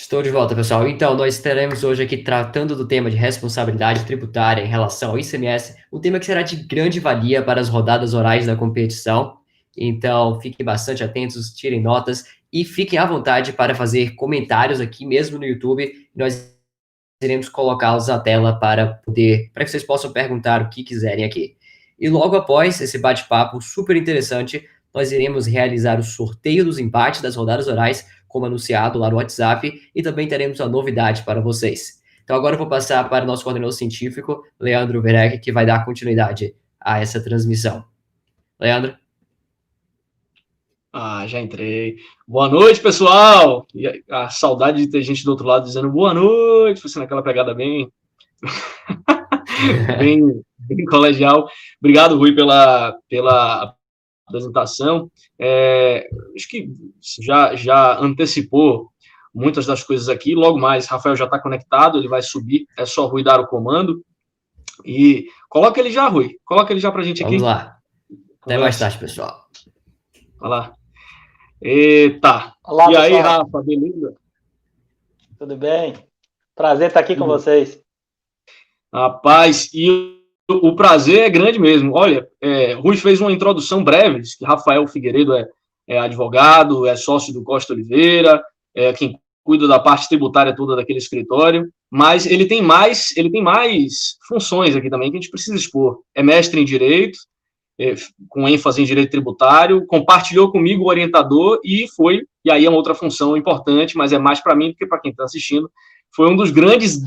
Estou de volta, pessoal. Então, nós estaremos hoje aqui tratando do tema de responsabilidade tributária em relação ao ICMS, um tema que será de grande valia para as rodadas orais da competição. Então, fiquem bastante atentos, tirem notas e fiquem à vontade para fazer comentários aqui mesmo no YouTube. Nós iremos colocá-los na tela para que vocês possam perguntar o que quiserem aqui. E logo após esse bate-papo super interessante, nós iremos realizar o sorteio dos empates das rodadas orais, como anunciado lá no WhatsApp, e também teremos uma novidade para vocês. Então agora eu vou passar para o nosso coordenador científico, Leandro Verec, que vai dar continuidade a essa transmissão. Leandro? Já entrei. Boa noite, pessoal! E a saudade de ter gente do outro lado dizendo boa noite, você naquela pegada bem, bem colegial. Obrigado, Rui, pela apresentação. Acho que já antecipou muitas das coisas aqui. Logo mais, Rafael já está conectado, ele vai subir, é só Rui dar o comando. E coloca ele já, Rui. Coloca ele já para a gente aqui. Vamos lá. Até mais tarde, pessoal. Vai lá. Eita. Olá, e pessoal. aí, Rafa, beleza? Tudo bem? Prazer estar aqui com vocês. Rapaz, e o prazer é grande mesmo. Olha, Rui fez uma introdução breve, que Rafael Figueiredo é advogado, é sócio do Costa Oliveira, é quem cuida da parte tributária toda daquele escritório, mas ele tem mais funções aqui também que a gente precisa expor. É mestre em Direito, com ênfase em Direito Tributário, compartilhou comigo o orientador e aí é uma outra função importante, mas é mais para mim do que para quem está assistindo, foi um dos grandes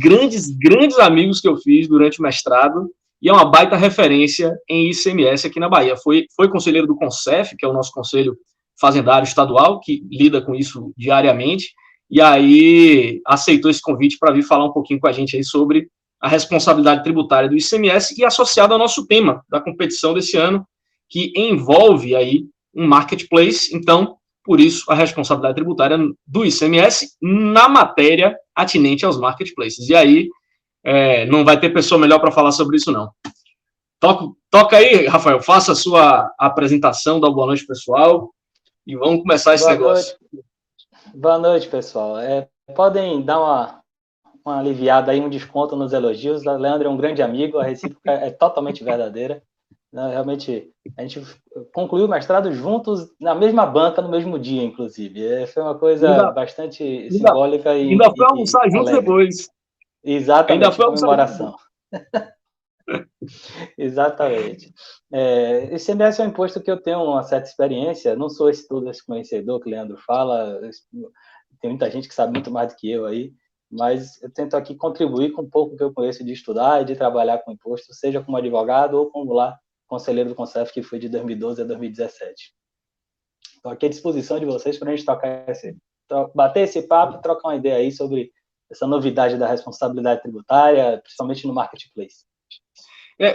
amigos que eu fiz durante o mestrado, e é uma baita referência em ICMS aqui na Bahia. Foi conselheiro do CONCEF, que é o nosso conselho fazendário estadual, que lida com isso diariamente, e aí aceitou esse convite para vir falar um pouquinho com a gente aí sobre a responsabilidade tributária do ICMS e associado ao nosso tema da competição desse ano, que envolve aí um marketplace. Então, por isso, a responsabilidade tributária do ICMS na matéria atinente aos marketplaces. E aí, não vai ter pessoa melhor para falar sobre isso, não. Toca aí, Rafael, faça a sua apresentação, dá boa noite, pessoal, e vamos começar esse negócio. Boa noite, pessoal. Podem dar uma aliviada aí, um desconto nos elogios. O Leandro é um grande amigo, a recíproca é totalmente verdadeira. Realmente, a gente concluiu o mestrado juntos, na mesma banca, no mesmo dia, inclusive. Foi uma coisa bastante simbólica e ainda foi almoçar juntos depois. Exatamente, ainda foi comemoração. Exatamente. ICMS é um imposto que eu tenho uma certa experiência, não sou todo esse conhecedor que o Leandro fala, tem muita gente que sabe muito mais do que eu aí, mas eu tento aqui contribuir com um pouco que eu conheço de estudar e de trabalhar com imposto, seja como advogado ou como lá conselheiro do CONCEF, que foi de 2012 a 2017. Estou aqui à disposição de vocês para a gente bater esse papo e trocar uma ideia aí sobre essa novidade da responsabilidade tributária, principalmente no marketplace.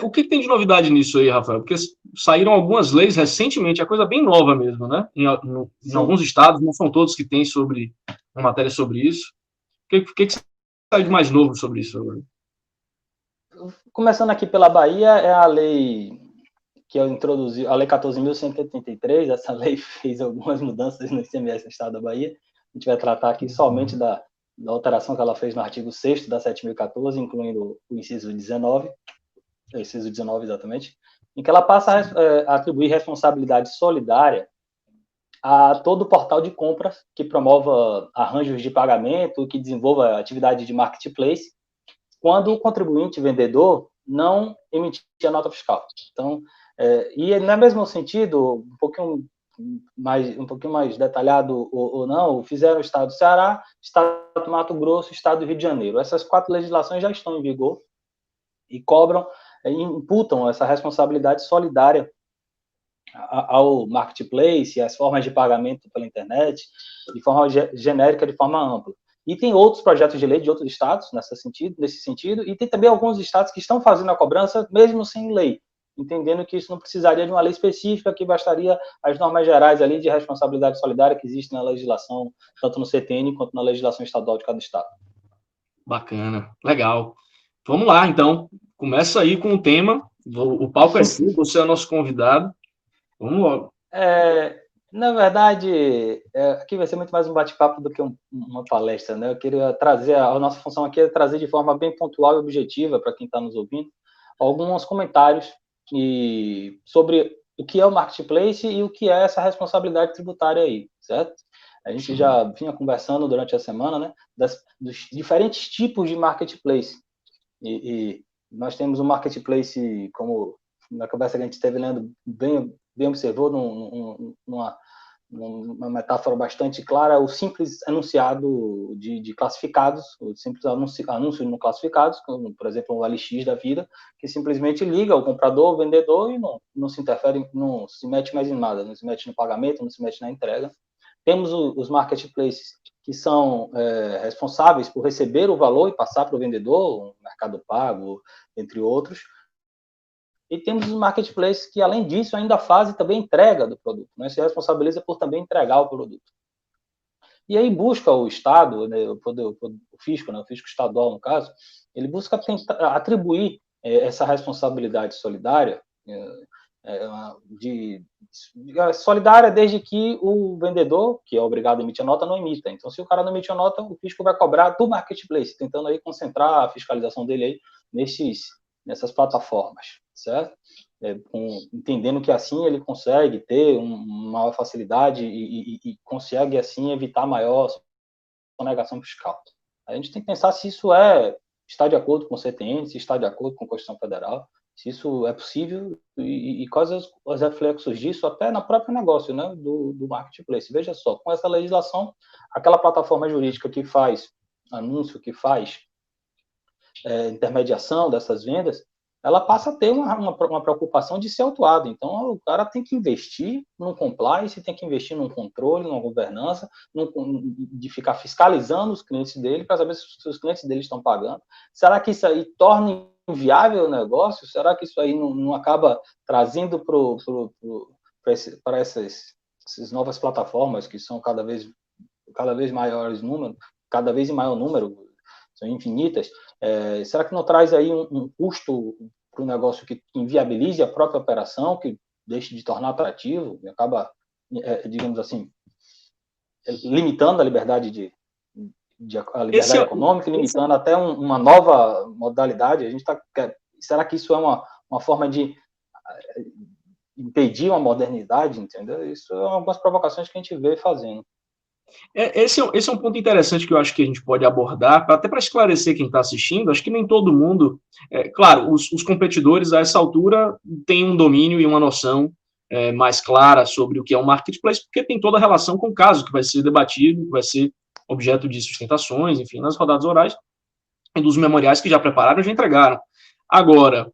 O que tem de novidade nisso aí, Rafael? Porque saíram algumas leis recentemente, é coisa bem nova mesmo, né? Em alguns estados, não são todos que têm uma matéria sobre isso. O que saiu de mais novo sobre isso agora? Começando aqui pela Bahia, é a lei que eu introduzi, a Lei 14.183, essa lei fez algumas mudanças no ICMS no estado da Bahia. A gente vai tratar aqui somente da alteração que ela fez no artigo 6º da 7.014, incluindo o inciso 19, exatamente, em que ela passa a atribuir responsabilidade solidária a todo portal de compras que promova arranjos de pagamento, que desenvolva atividade de marketplace, quando o contribuinte vendedor não emitir a nota fiscal. Então, e no mesmo sentido, um pouquinho mais detalhado ou não, fizeram o estado do Ceará, estado do Mato Grosso, estado do Rio de Janeiro. Essas 4 legislações já estão em vigor e imputam essa responsabilidade solidária ao marketplace, às formas de pagamento pela internet, de forma genérica, de forma ampla. E tem outros projetos de lei de outros estados nesse sentido, e tem também alguns estados que estão fazendo a cobrança mesmo sem lei, entendendo que isso não precisaria de uma lei específica, que bastaria as normas gerais ali de responsabilidade solidária que existem na legislação, tanto no CTN quanto na legislação estadual de cada estado. Bacana, legal. Vamos lá, então. Começa aí com o tema. O palco é seu, você é o nosso convidado. Vamos logo. Na verdade, aqui vai ser muito mais um bate-papo do que uma palestra, né? Eu queria trazer, a nossa função aqui é trazer de forma bem pontual e objetiva para quem está nos ouvindo, alguns comentários sobre o que é o marketplace e o que é essa responsabilidade tributária aí, certo? A gente já vinha conversando durante a semana, né, dos diferentes tipos de marketplace. E nós temos um marketplace, como na conversa que a gente esteve lendo, bem observou, numa metáfora bastante clara, o simples anunciado de classificados, o simples anúncio no classificados, como, por exemplo, o LX da vida, que simplesmente liga o comprador, o vendedor e não se interfere, não se mete mais em nada, não se mete no pagamento, não se mete na entrega. Temos os marketplaces que são responsáveis por receber o valor e passar para o vendedor, o Mercado Pago, entre outros. E temos os marketplaces que, além disso, ainda fazem também entrega do produto, né? Se responsabiliza por também entregar o produto. E aí busca o Estado, né, o fisco, né, o fisco estadual, no caso, ele busca atribuir essa responsabilidade solidária, solidária desde que o vendedor, que é obrigado a emitir a nota, não emita. Então, se o cara não emitir a nota, o fisco vai cobrar do marketplace, tentando aí concentrar a fiscalização dele aí nessas plataformas, certo? Entendendo que assim ele consegue ter uma maior facilidade e consegue assim evitar maior sonegação fiscal. A gente tem que pensar se isso está de acordo com o CTN, se está de acordo com a Constituição Federal, se isso é possível e quais os reflexos disso até no próprio negócio, né, do marketplace. Veja só, com essa legislação, aquela plataforma jurídica que faz anúncio, que faz intermediação dessas vendas, ela passa a ter uma preocupação de ser autuado. Então, o cara tem que investir no compliance, tem que investir num controle, numa governança, de ficar fiscalizando os clientes dele para saber se os clientes dele estão pagando. Será que isso aí torna inviável o negócio? Será que isso aí não acaba trazendo para essas novas plataformas que são cada vez maiores número, cada vez em maior número, são infinitas, será que não traz aí um custo para o negócio que inviabilize a própria operação, que deixe de tornar atrativo, e acaba, digamos assim, limitando a liberdade econômica, limitando até uma nova modalidade? Será que isso é uma forma de impedir uma modernidade, entendeu? Isso é algumas provocações que a gente vê fazendo. Esse é um ponto interessante que eu acho que a gente pode abordar, até para esclarecer quem está assistindo. Acho que nem todo mundo, claro, os competidores a essa altura têm um domínio e uma noção mais clara sobre o que é um marketplace, porque tem toda a relação com o caso que vai ser debatido, que vai ser objeto de sustentações, enfim, nas rodadas orais e dos memoriais que já prepararam e já entregaram. Agora,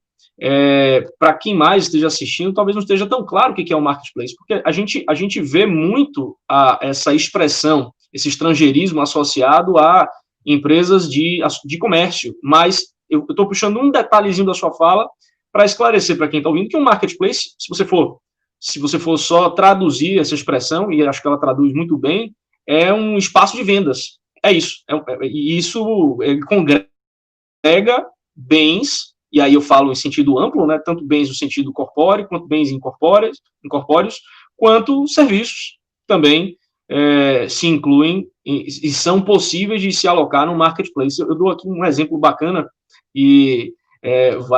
para quem mais esteja assistindo, talvez não esteja tão claro o que é o marketplace, porque a gente vê muito essa expressão, esse estrangeirismo associado a empresas de comércio, mas eu estou puxando um detalhezinho da sua fala para esclarecer para quem está ouvindo que o marketplace, se você for só traduzir essa expressão, e acho que ela traduz muito bem, é um espaço de vendas. É isso. E isso congrega bens, e aí eu falo em sentido amplo, né, tanto bens no sentido corpóreo, quanto bens incorpóreos, quanto serviços também se incluem e são possíveis de se alocar no marketplace. Eu dou aqui um exemplo bacana, e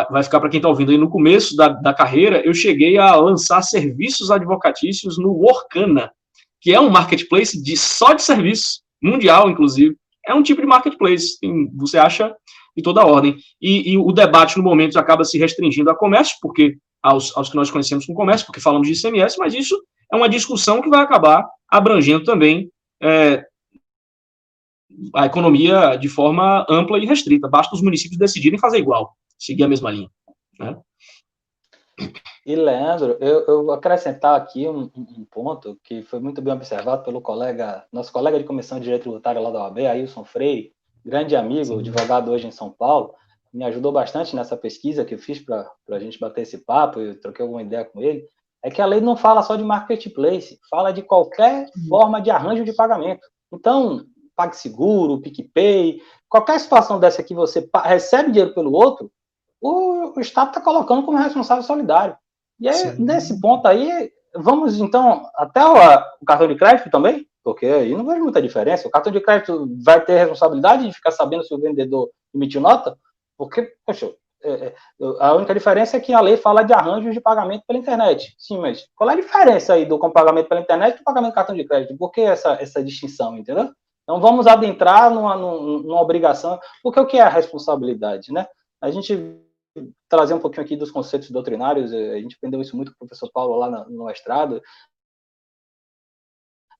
vai ficar para quem está ouvindo aí. No começo da carreira, eu cheguei a lançar serviços advocatícios no Workana, que é um marketplace só de serviços, mundial, inclusive. É um tipo de marketplace, você acha de toda ordem. E o debate, no momento, acaba se restringindo a comércio, porque aos que nós conhecemos com comércio, porque falamos de ICMS, mas isso é uma discussão que vai acabar abrangendo também a economia de forma ampla e restrita. Basta os municípios decidirem fazer igual, seguir a mesma linha, né? E, Leandro, eu vou acrescentar aqui um ponto que foi muito bem observado pelo nosso colega de Comissão de Direito Tributário lá da OAB, Ailson Freire, grande amigo, advogado hoje em São Paulo, me ajudou bastante nessa pesquisa que eu fiz para a gente bater esse papo, eu troquei alguma ideia com ele, é que a lei não fala só de marketplace, fala de qualquer forma de arranjo de pagamento. Então, PagSeguro, PicPay, qualquer situação dessa que você recebe dinheiro pelo outro, o Estado está colocando como responsável solidário. E aí, nesse ponto aí, vamos, então, até o cartão de crédito também? Porque aí não vejo muita diferença. O cartão de crédito vai ter responsabilidade de ficar sabendo se o vendedor emitiu nota? Porque, poxa, a única diferença é que a lei fala de arranjos de pagamento pela internet. Sim, mas qual é a diferença aí do pagamento pela internet e do pagamento do cartão de crédito? Por que essa distinção, entendeu? Então, vamos adentrar numa obrigação. Porque o que é a responsabilidade, né? A gente trazer um pouquinho aqui dos conceitos doutrinários, a gente aprendeu isso muito com o professor Paulo lá no mestrado,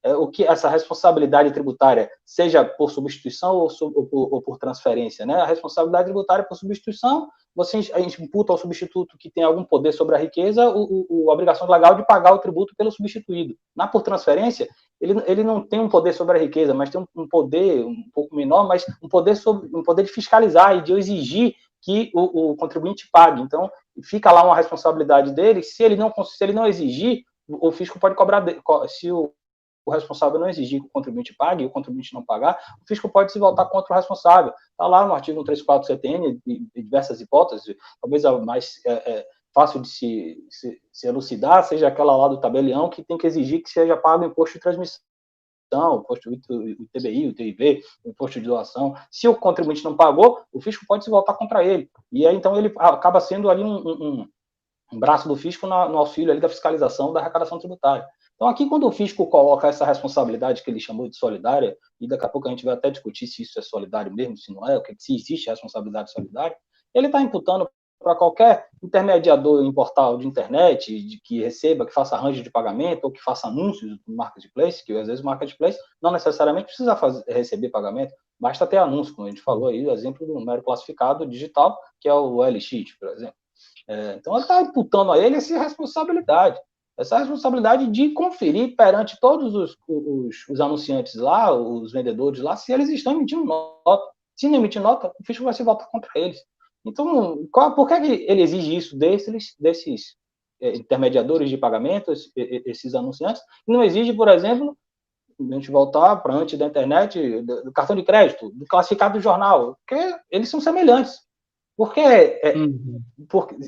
o que essa responsabilidade tributária, seja por substituição ou por transferência, né? A responsabilidade tributária por substituição, a gente imputa ao substituto que tem algum poder sobre a riqueza a obrigação legal de pagar o tributo pelo substituído. Por transferência, ele não tem um poder sobre a riqueza, mas tem um poder um pouco menor, mas um poder de fiscalizar e de exigir que o contribuinte pague. Então, fica lá uma responsabilidade dele, se ele não exigir, o fisco pode cobrar, se o responsável não exigir que o contribuinte pague e o contribuinte não pagar, o fisco pode se voltar contra o responsável. Está lá no artigo 134 do CTN, de diversas hipóteses, talvez a mais fácil de se elucidar seja aquela lá do tabelião, que tem que exigir que seja pago o imposto de transmissão, o imposto do ITBI, o ITIV, o imposto de doação. Se o contribuinte não pagou, o fisco pode se voltar contra ele. E aí, então, ele acaba sendo ali um braço do fisco no auxílio ali da fiscalização da arrecadação tributária. Então, aqui, quando o fisco coloca essa responsabilidade que ele chamou de solidária, e daqui a pouco a gente vai até discutir se isso é solidário mesmo, se não é, se existe responsabilidade solidária, ele está imputando para qualquer intermediador em portal de internet, que receba, que faça arranjo de pagamento, ou que faça anúncios no marketplace, que às vezes o marketplace não necessariamente precisa receber pagamento, basta ter anúncio, como a gente falou aí, o exemplo do mero classificado digital, que é o LX, por exemplo. Então, ele está imputando a ele essa responsabilidade de conferir perante todos os anunciantes lá, os vendedores lá, se eles estão emitindo nota. Se não emitir nota, o fisco vai se voltar contra eles. Então, por que ele exige isso desses intermediadores de pagamentos, esses anunciantes, e não exige, por exemplo, a gente voltar para antes da internet, do cartão de crédito, do classificado do jornal, porque eles são semelhantes. Porque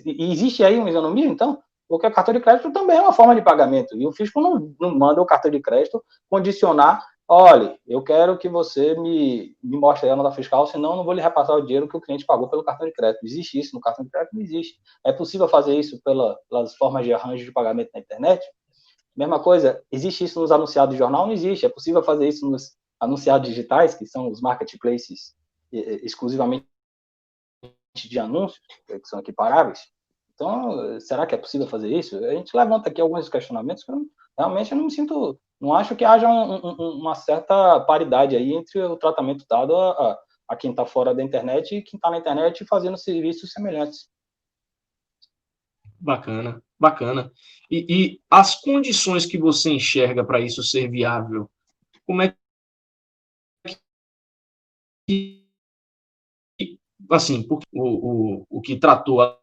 existe aí uma isonomia, então? Porque o cartão de crédito também é uma forma de pagamento, e o fisco não manda o cartão de crédito condicionar, olha, eu quero que você me mostre a nota fiscal, senão eu não vou lhe repassar o dinheiro que o cliente pagou pelo cartão de crédito. Existe isso no cartão de crédito? Não existe. É possível fazer isso pelas formas de arranjo de pagamento na internet? Mesma coisa, existe isso nos anunciados de jornal? Não existe. É possível fazer isso nos anunciados digitais, que são os marketplaces exclusivamente de anúncios, que são equiparáveis? Então, será que é possível fazer isso? A gente levanta aqui alguns questionamentos que realmente eu não acho que haja uma certa paridade aí entre o tratamento dado a quem está fora da internet e quem está na internet fazendo serviços semelhantes. Bacana, bacana. E as condições que você enxerga para isso ser viável, como é que, assim, porque o que tratou a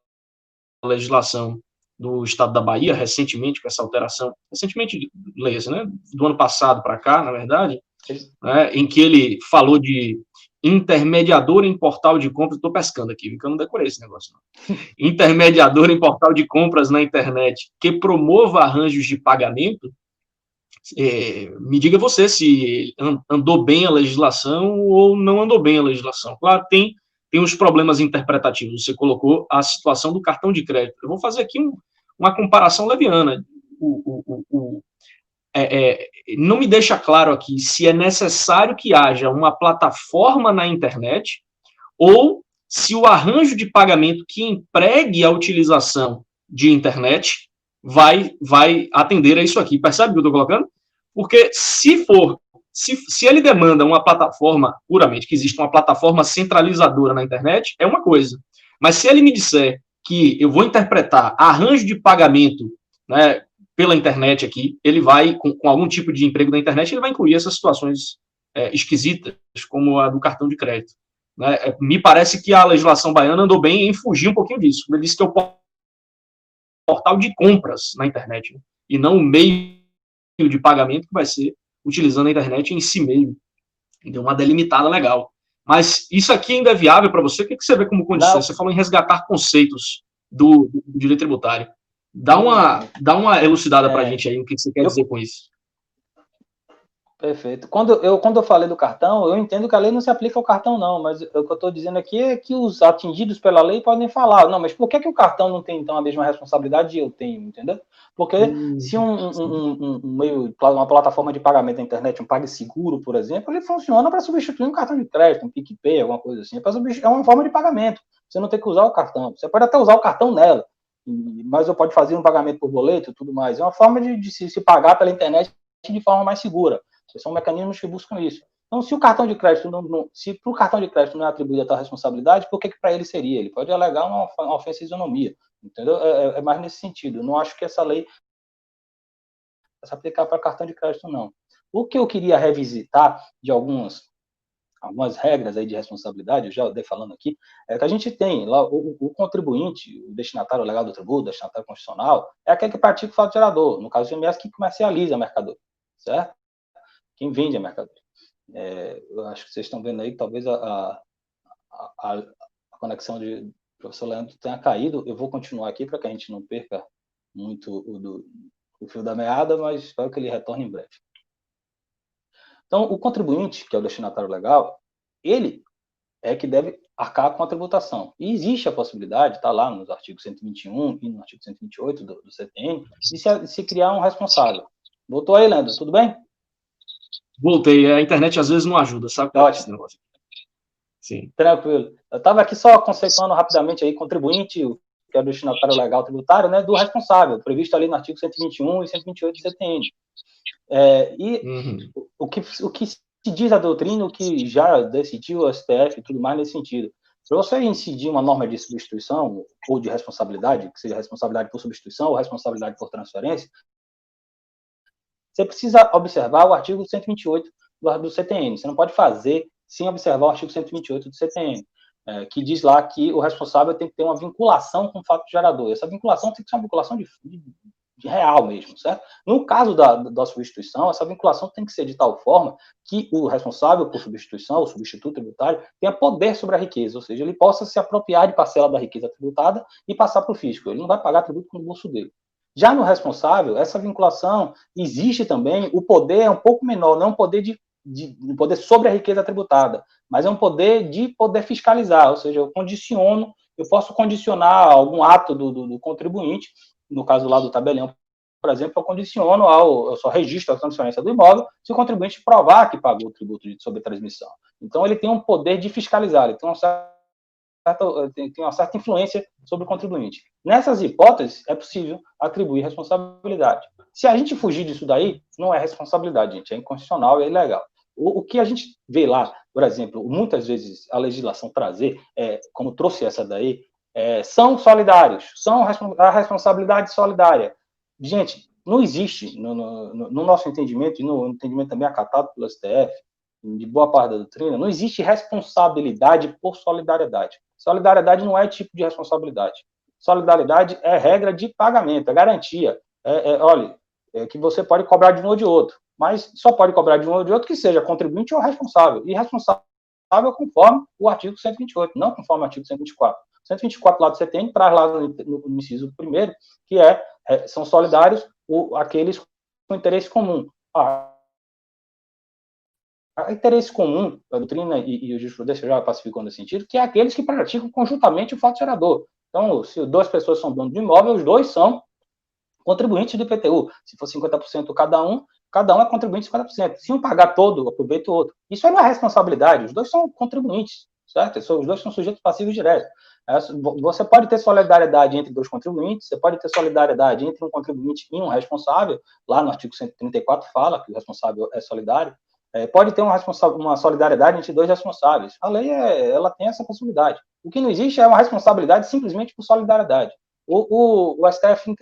legislação do Estado da Bahia, recentemente, com essa alteração, recentemente, leia-se, né, do ano passado para cá, na verdade, né, em que ele falou de intermediador em portal de compras, estou pescando aqui, porque eu não decorei esse negócio, não. Intermediador em portal de compras na internet que promova arranjos de pagamento, me diga você se andou bem a legislação ou não andou bem a legislação. Claro, tem uns problemas interpretativos. Você colocou a situação do cartão de crédito. Eu vou fazer aqui uma comparação leviana. Não me deixa claro aqui se é necessário que haja uma plataforma na internet ou se o arranjo de pagamento que empregue a utilização de internet vai atender a isso aqui. Percebe o que eu estou colocando? Porque se ele demanda uma plataforma, puramente, que existe uma plataforma centralizadora na internet, é uma coisa. Mas se ele me disser que eu vou interpretar arranjo de pagamento, né, pela internet aqui, ele vai, com algum tipo de emprego da internet, ele vai incluir essas situações esquisitas, como a do cartão de crédito. Né? Me parece que a legislação baiana andou bem em fugir um pouquinho disso. Ele disse que é o portal de compras na internet, né? E não o meio de pagamento que vai ser utilizando a internet em si mesmo. Deu uma delimitada legal. Mas isso aqui ainda é viável para você? O que você vê como condição? Não. Você falou em resgatar conceitos do direito tributário. Dá uma elucidada para a gente aí, o que você quer dizer com isso. Perfeito. Quando eu falei do cartão, eu entendo que a lei não se aplica ao cartão, não, mas o que eu estou dizendo aqui é que os atingidos pela lei podem falar, não, mas por que o cartão não tem, então, a mesma responsabilidade e eu tenho, entendeu? Porque se um meio, uma plataforma de pagamento na internet, um PagSeguro, por exemplo, ele funciona para substituir um cartão de crédito, um PicPay, alguma coisa assim, é uma forma de pagamento, você não tem que usar o cartão, você pode até usar o cartão nela, mas eu pode fazer um pagamento por boleto e tudo mais, é uma forma de se pagar pela internet de forma mais segura. São mecanismos que buscam isso. Então, se o cartão de crédito se para o cartão de crédito não é atribuída a tal responsabilidade, por que para ele seria? Ele pode alegar uma ofensa à isonomia, entendeu? É mais nesse sentido. Eu não acho que essa lei vai se aplicar para cartão de crédito, não. O que eu queria revisitar de algumas regras aí de responsabilidade, eu já andei falando aqui, é que a gente tem lá o contribuinte, o destinatário legal do tributo, o destinatário constitucional, é aquele que pratica o fato gerador, no caso do ICMS, que comercializa a mercadoria, certo? Quem vende a mercadoria. Eu acho que vocês estão vendo aí que talvez a conexão do professor Leandro tenha caído. Eu vou continuar aqui para que a gente não perca muito o fio da meada, mas espero que ele retorne em breve. Então, o contribuinte, que é o destinatário legal, ele é que deve arcar com a tributação. E existe a possibilidade, está lá nos artigos 121 e no artigo 128 do CTN, de se criar um responsável. Voltou aí, Leandro, tudo bem? Voltei. A internet às vezes não ajuda, sabe? Ótimo. Negócio. Sim. Tranquilo. Eu estava aqui só conceituando rapidamente aí contribuinte, que é o destinatário legal tributário, né, do responsável, previsto ali no artigo 121 e 128 do CTN. O que se diz a doutrina, o que já decidiu o STF e tudo mais nesse sentido. Para você incidir uma norma de substituição ou de responsabilidade, que seja responsabilidade por substituição ou responsabilidade por transferência, você precisa observar o artigo 128 do CTN. Você não pode fazer sem observar o artigo 128 do CTN, que diz lá que o responsável tem que ter uma vinculação com o fato gerador. Essa vinculação tem que ser uma vinculação de real mesmo, certo? No caso da substituição, essa vinculação tem que ser de tal forma que o responsável por substituição, o substituto tributário, tenha poder sobre a riqueza, ou seja, ele possa se apropriar de parcela da riqueza tributada e passar para o fisco. Ele não vai pagar tributo com o bolso dele. Já no responsável, essa vinculação existe também, o poder é um pouco menor, não é um poder de poder sobre a riqueza tributada, mas é um poder de poder fiscalizar, ou seja, eu posso condicionar algum ato do contribuinte, no caso lá do tabelião, por exemplo, eu condiciono eu só registro a transferência do imóvel se o contribuinte provar que pagou o tributo sobre transmissão. Então, ele tem um poder de fiscalizar, ele tem uma certa influência sobre o contribuinte. Nessas hipóteses, é possível atribuir responsabilidade. Se a gente fugir disso daí, não é responsabilidade, gente, é inconstitucional e é ilegal. O que a gente vê lá, por exemplo, muitas vezes a legislação trazer, como trouxe essa daí, são solidários, são a responsabilidade solidária. Gente, não existe, no nosso entendimento, e no entendimento também acatado pelo STF, de boa parte da doutrina, não existe responsabilidade por solidariedade. Solidariedade não é tipo de responsabilidade. Solidariedade é regra de pagamento, é garantia. Olha, que você pode cobrar de um ou de outro, mas só pode cobrar de um ou de outro que seja contribuinte ou responsável. E responsável conforme o artigo 128, não conforme o artigo 124. 124 lá do CTN traz lá no inciso 1º, que são solidários aqueles com interesse comum. Interesse comum, a doutrina e o jurisprudência já pacificou nesse sentido, que é aqueles que praticam conjuntamente o fato gerador. Então, se duas pessoas são donos de imóvel, os dois são contribuintes do IPTU. Se for 50% cada um é contribuinte de 50%. Se um pagar todo, aproveita o outro. Isso não é responsabilidade, os dois são contribuintes, certo? Os dois são sujeitos passivos diretos. Você pode ter solidariedade entre dois contribuintes, você pode ter solidariedade entre um contribuinte e um responsável, lá no artigo 134 fala que o responsável é solidário, pode ter uma solidariedade entre dois responsáveis. A lei ela tem essa possibilidade. O que não existe é uma responsabilidade simplesmente por solidariedade. O STF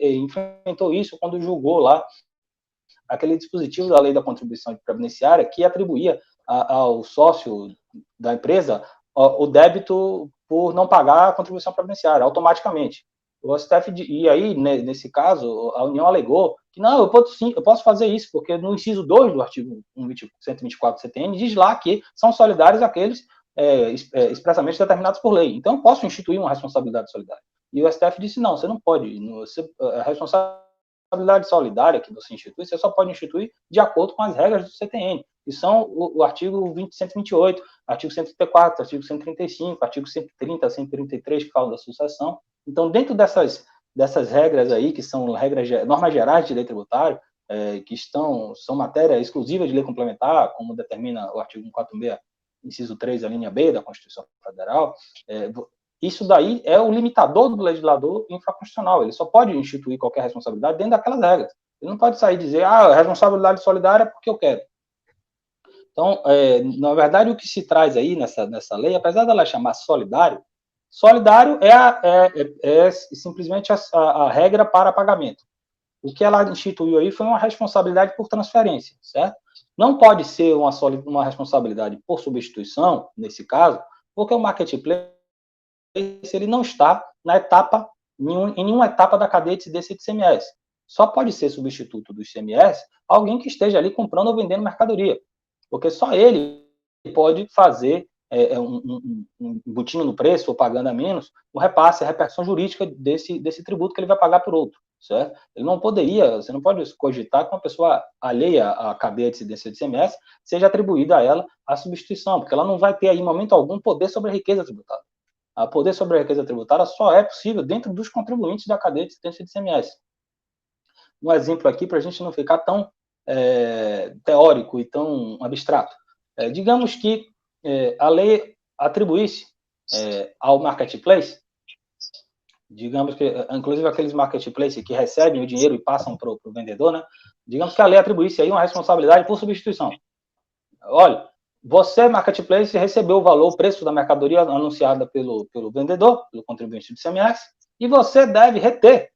enfrentou isso quando julgou lá aquele dispositivo da lei da contribuição previdenciária que atribuía ao sócio da empresa o débito por não pagar a contribuição previdenciária automaticamente. O STF, e aí, nesse caso, a União alegou que não, eu posso fazer isso, porque no inciso 2 do artigo 124 do CTN diz lá que são solidários aqueles expressamente determinados por lei. Então, eu posso instituir uma responsabilidade solidária. E o STF disse, não, você não pode, a responsabilidade solidária que você institui, você só pode instituir de acordo com as regras do CTN, que são o artigo 128, artigo 134, artigo 135, artigo 130, 133, que falam da sucessão. Então, dentro dessas regras aí, que são normas gerais de lei tributária, que são matéria exclusiva de lei complementar, como determina o artigo 146, inciso 3, a linha B da Constituição Federal, isso daí é o limitador do legislador infraconstitucional. Ele só pode instituir qualquer responsabilidade dentro daquelas regras. Ele não pode sair e dizer, responsabilidade solidária é porque eu quero. Então, na verdade, o que se traz aí nessa lei, apesar dela chamar solidário é simplesmente a regra para pagamento. O que ela instituiu aí foi uma responsabilidade por transferência, certo? Não pode ser uma responsabilidade por substituição, nesse caso, porque o marketplace ele não está em nenhuma etapa da cadeia de incidência de ICMS. Só pode ser substituto do ICMS alguém que esteja ali comprando ou vendendo mercadoria, porque só ele pode fazer embutindo no preço ou pagando a menos, o repasse, a repercussão jurídica desse tributo que ele vai pagar por outro, certo? Ele não poderia, você não pode cogitar que uma pessoa alheia à cadeia de incidência de ICMS seja atribuída a ela a substituição, porque ela não vai ter aí, em momento algum, poder sobre a riqueza tributária. A poder sobre a riqueza tributária só é possível dentro dos contribuintes da cadeia de incidência de ICMS. Um exemplo aqui, para a gente não ficar tão teórico e tão abstrato. Digamos que a lei atribuísse ao marketplace, digamos que, inclusive aqueles marketplaces que recebem o dinheiro e passam para o vendedor, né? Digamos que a lei atribuísse aí uma responsabilidade por substituição. Olha, você, marketplace, recebeu o preço da mercadoria anunciada pelo vendedor, pelo contribuinte do ICMS, e você deve reter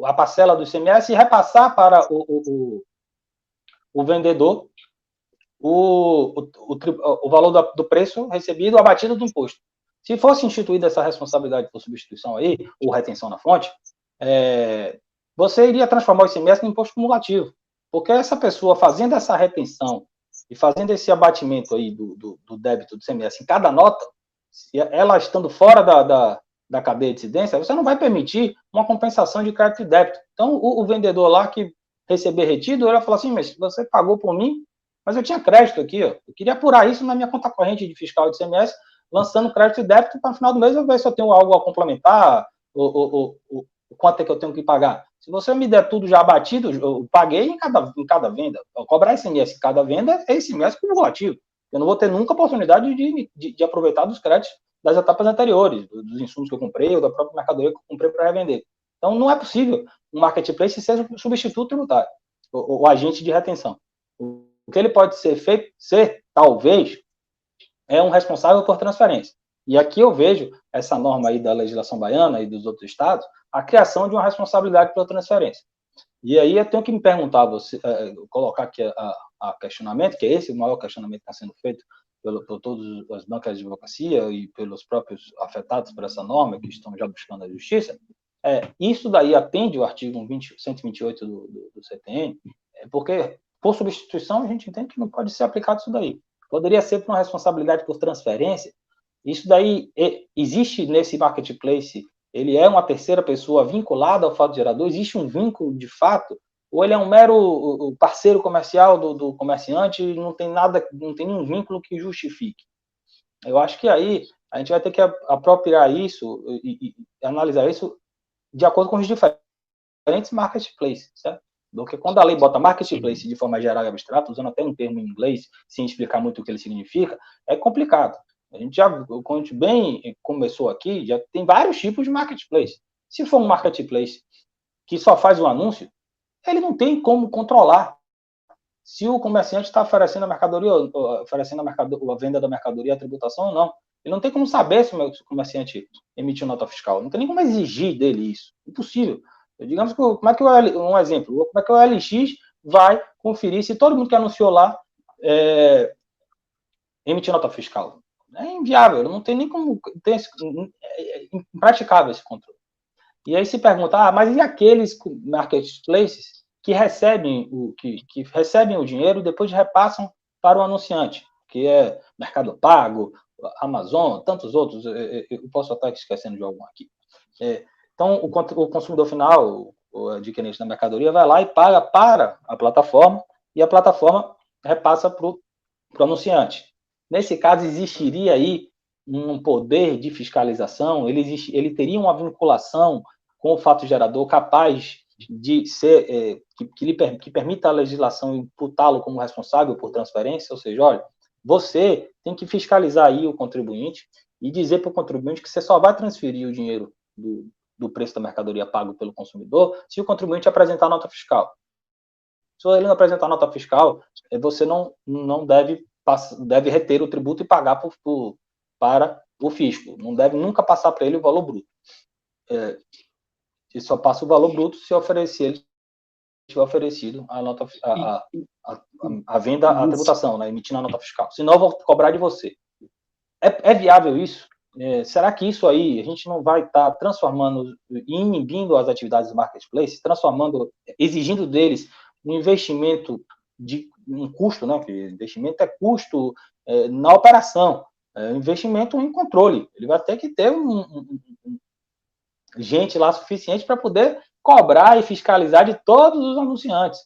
a parcela do ICMS e repassar para o vendedor o valor do preço recebido abatido do imposto. Se fosse instituída essa responsabilidade por substituição aí, ou retenção na fonte, você iria transformar o ICMS em imposto cumulativo, porque essa pessoa fazendo essa retenção e fazendo esse abatimento aí do débito do ICMS em cada nota, ela estando fora da cadeia de incidência, você não vai permitir uma compensação de crédito e débito. Então, o vendedor lá que receber retido, ele vai falar assim, mas você pagou por mim, mas eu tinha crédito aqui, ó. Eu queria apurar isso na minha conta corrente de fiscal de ICMS, lançando crédito e débito, para no final do mês eu ver se eu tenho algo a complementar, o quanto é que eu tenho que pagar. Se você me der tudo já abatido, eu paguei em cada venda. Eu cobrar ICMS em cada venda é ICMS cumulativo. Eu não vou ter nunca a oportunidade de aproveitar dos créditos das etapas anteriores, dos insumos que eu comprei, ou da própria mercadoria que eu comprei para revender. Então, não é possível um marketplace ser substituto tributário, ou agente de retenção. O que ele pode ser, talvez, é um responsável por transferência. E aqui eu vejo essa norma aí da legislação baiana e dos outros estados, a criação de uma responsabilidade por transferência. E aí eu tenho que me perguntar, colocar aqui a questionamento, que é esse o maior questionamento que está sendo feito por todas as bancas de advocacia e pelos próprios afetados por essa norma, que estão já buscando a justiça, isso daí atende o artigo 128 do CTN, porque, por substituição, a gente entende que não pode ser aplicado isso daí. Poderia ser por uma responsabilidade por transferência. Isso daí existe nesse marketplace, ele é uma terceira pessoa vinculada ao fato gerador, existe um vínculo de fato, ou ele é um mero parceiro comercial do comerciante e não tem nenhum vínculo que justifique. Eu acho que aí a gente vai ter que apropriar isso e analisar isso de acordo com os diferentes marketplaces, certo? Porque quando a lei bota marketplace de forma geral e abstrata, usando até um termo em inglês, sem explicar muito o que ele significa, é complicado. A gente quando a gente bem começou aqui, já tem vários tipos de marketplace. Se for um marketplace que só faz o anúncio, ele não tem como controlar se o comerciante está oferecendo a mercadoria, a venda da mercadoria, a tributação ou não. Ele não tem como saber se o comerciante emitiu nota fiscal. Não tem nem como exigir dele isso. Impossível. Digamos que, como é que um exemplo, como é que o LX vai conferir se todo mundo que anunciou lá emitiu nota fiscal? É inviável, não tem nem como, é impraticável esse controle. E aí se pergunta, mas e aqueles marketplaces que recebem o dinheiro e depois repassam para o anunciante, que é Mercado Pago, Amazon, tantos outros, eu posso estar esquecendo de algum aqui. Então, o consumidor final, o adquirente da mercadoria, vai lá e paga para a plataforma, e a plataforma repassa para o anunciante. Nesse caso, existiria aí um poder de fiscalização, ele teria uma vinculação com o fato gerador capaz de ser, que permita a legislação imputá-lo como responsável por transferência, ou seja, olha, você tem que fiscalizar aí o contribuinte e dizer para o contribuinte que você só vai transferir o dinheiro do preço da mercadoria pago pelo consumidor se o contribuinte apresentar nota fiscal. Se ele não apresentar nota fiscal, você não deve reter o tributo e pagar para o fisco. Não deve nunca passar para ele o valor bruto. Ele só passa o valor bruto se ele tiver oferecido a venda, a tributação, né, emitindo a nota fiscal. Senão eu vou cobrar de você. É viável isso? Será que isso aí a gente não vai estar transformando, inibindo as atividades do marketplace, exigindo deles um investimento um custo, né? Porque investimento é custo na operação, investimento em controle. Ele vai ter que ter gente lá suficiente para poder cobrar e fiscalizar de todos os anunciantes.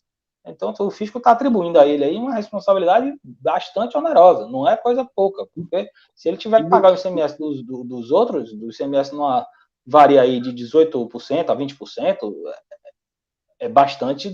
Então, o fisco está atribuindo a ele aí uma responsabilidade bastante onerosa, não é coisa pouca, porque se ele tiver que pagar o ICMS dos outros, do ICMS numa varia aí de 18% a 20%, é bastante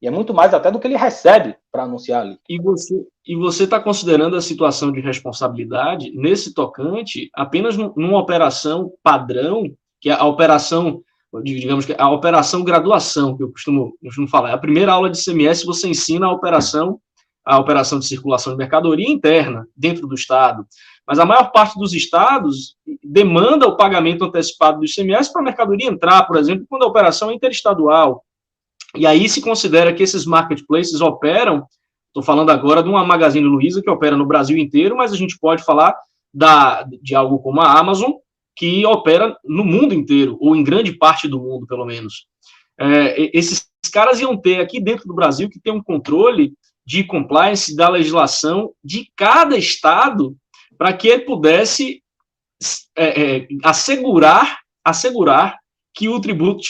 e é muito mais até do que ele recebe para anunciar ali. E você está considerando a situação de responsabilidade nesse tocante apenas numa operação padrão, que é a operação, digamos que a operação graduação, que eu costumo falar. A primeira aula de ICMS você ensina a operação de circulação de mercadoria interna, dentro do Estado. Mas a maior parte dos estados demanda o pagamento antecipado do ICMS para a mercadoria entrar, por exemplo, quando a operação é interestadual. E aí se considera que esses marketplaces operam, estou falando agora de uma Magazine Luiza que opera no Brasil inteiro, mas a gente pode falar de algo como a Amazon, que opera no mundo inteiro, ou em grande parte do mundo, pelo menos. Esses caras iam ter aqui dentro do Brasil que ter um controle de compliance da legislação de cada estado para que ele pudesse assegurar que o tributo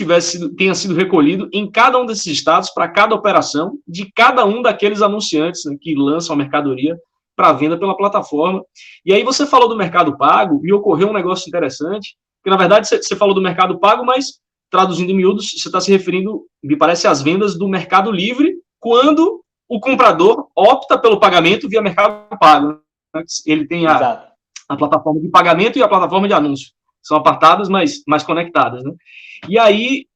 tenha sido recolhido em cada um desses estados para cada operação de cada um daqueles anunciantes, né, que lançam a mercadoria para venda pela plataforma. E aí você falou do Mercado Pago e ocorreu um negócio interessante, que na verdade você falou do Mercado Pago, mas traduzindo em miúdos, você está se referindo, me parece, às vendas do Mercado Livre, quando o comprador opta pelo pagamento via Mercado Pago. Ele tem a plataforma de pagamento e a plataforma de anúncio. São apartadas, mas conectadas, né? E aí,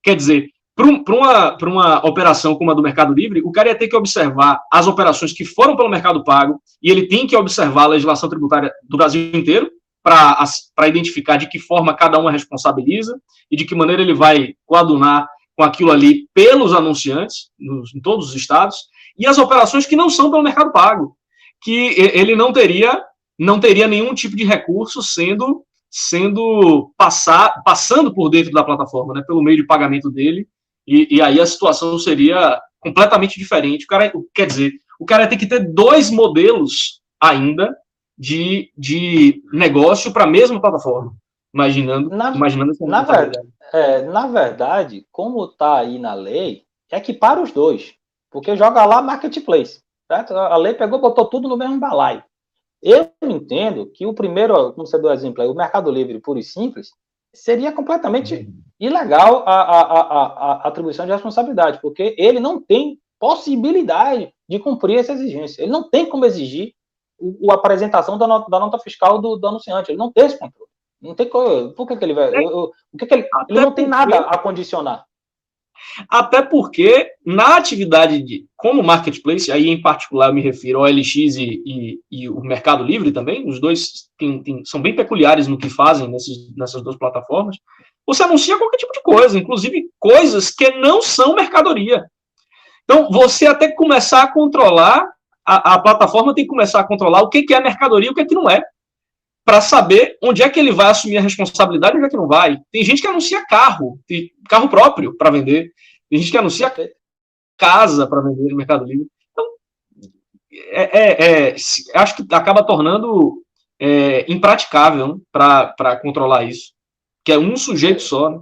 quer dizer, para uma operação como a do Mercado Livre, o cara ia ter que observar as operações que foram pelo Mercado Pago, e ele tem que observar a legislação tributária do Brasil inteiro para identificar de que forma cada um a responsabiliza e de que maneira ele vai coadunar com aquilo ali pelos anunciantes, em todos os estados, e as operações que não são pelo Mercado Pago, que ele não teria nenhum tipo de recurso passando por dentro da plataforma, né, pelo meio de pagamento dele, e aí a situação seria completamente diferente. Quer dizer, o cara tem que ter dois modelos ainda de negócio para a mesma plataforma, imaginando na verdade, como está aí na lei, é que para os dois, porque joga lá marketplace, certo? A lei botou tudo no mesmo balaio. Eu entendo que o primeiro, como você deu o exemplo aí, o Mercado Livre puro e simples, seria completamente ilegal a atribuição de responsabilidade, porque ele não tem possibilidade de cumprir essa exigência. Ele não tem como exigir a apresentação da nota fiscal do anunciante. Ele não tem esse controle. Não tem, por que ele vai... ele não tem nada a condicionar. Até porque, na atividade como marketplace, aí em particular eu me refiro ao LX e o Mercado Livre também, os dois são bem peculiares no que fazem nessas duas plataformas, você anuncia qualquer tipo de coisa, inclusive coisas que não são mercadoria. Então, você até começar a controlar, a plataforma tem que começar a controlar o que é mercadoria e o que não é, para saber onde é que ele vai assumir a responsabilidade e onde é que não vai. Tem gente que anuncia carro próprio para vender, tem gente que anuncia casa para vender no Mercado Livre. Então, acho que acaba tornando impraticável, né, para controlar isso, que é um sujeito só, né?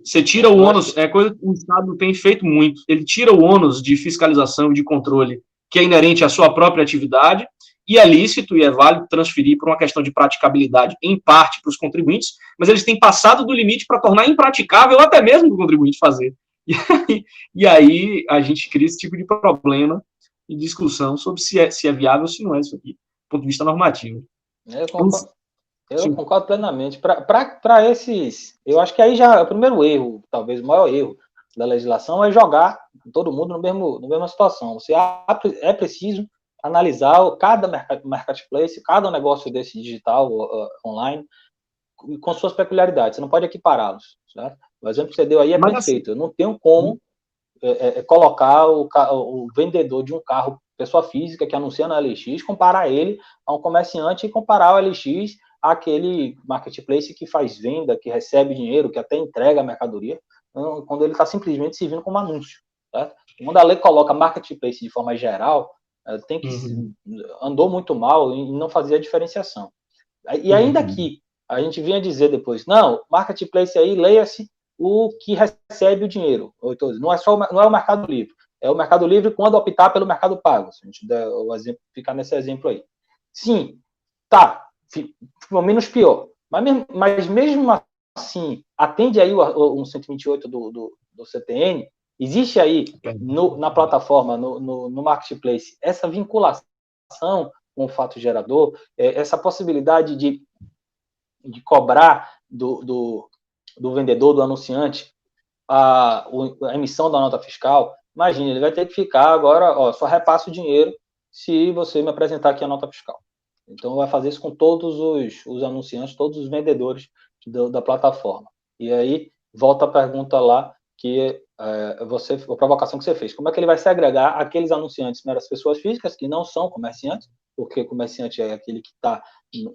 Você tira o ônus, é coisa que o Estado tem feito muito, ele tira o ônus de fiscalização e de controle que é inerente à sua própria atividade, e é lícito e é válido transferir por uma questão de praticabilidade, em parte, para os contribuintes, mas eles têm passado do limite para tornar impraticável até mesmo o contribuinte fazer. E aí a gente cria esse tipo de problema e discussão sobre se é viável ou se não é isso aqui, do ponto de vista normativo. Eu concordo plenamente. Para esses, eu acho que aí já é o primeiro erro, talvez o maior erro da legislação é jogar todo mundo na mesma situação. É preciso analisar cada marketplace, cada negócio desse digital, online, com suas peculiaridades. Você não pode equipará-los, certo? O exemplo que você deu aí é perfeito. Eu não tenho como colocar o vendedor de um carro, pessoa física, que anuncia na LX, comparar ele a um comerciante e comparar o LX àquele marketplace que faz venda, que recebe dinheiro, que até entrega a mercadoria, quando ele está simplesmente servindo como anúncio, certo? Quando a lei coloca marketplace de forma geral, tem que andou muito mal em não fazer a diferenciação. E ainda que a gente vinha dizer depois, não, marketplace aí, leia-se o que recebe o dinheiro. Não é o Mercado Livre, é o Mercado Livre quando optar pelo Mercado Pago, se a gente der o exemplo, ficar nesse exemplo aí. Sim, tá, ficou menos pior, mas mesmo assim, atende aí o 128 do CTN, existe aí na plataforma, no marketplace, essa vinculação com o fato gerador, essa possibilidade de cobrar do vendedor, do anunciante, a emissão da nota fiscal. Imagina, ele vai ter que ficar agora, só repasso o dinheiro se você me apresentar aqui a nota fiscal. Então, vai fazer isso com todos os anunciantes, todos os vendedores da plataforma. E aí, volta a pergunta lá, que a provocação que você fez. Como é que ele vai segregar aqueles anunciantes meras pessoas físicas, que não são comerciantes, porque comerciante é aquele que está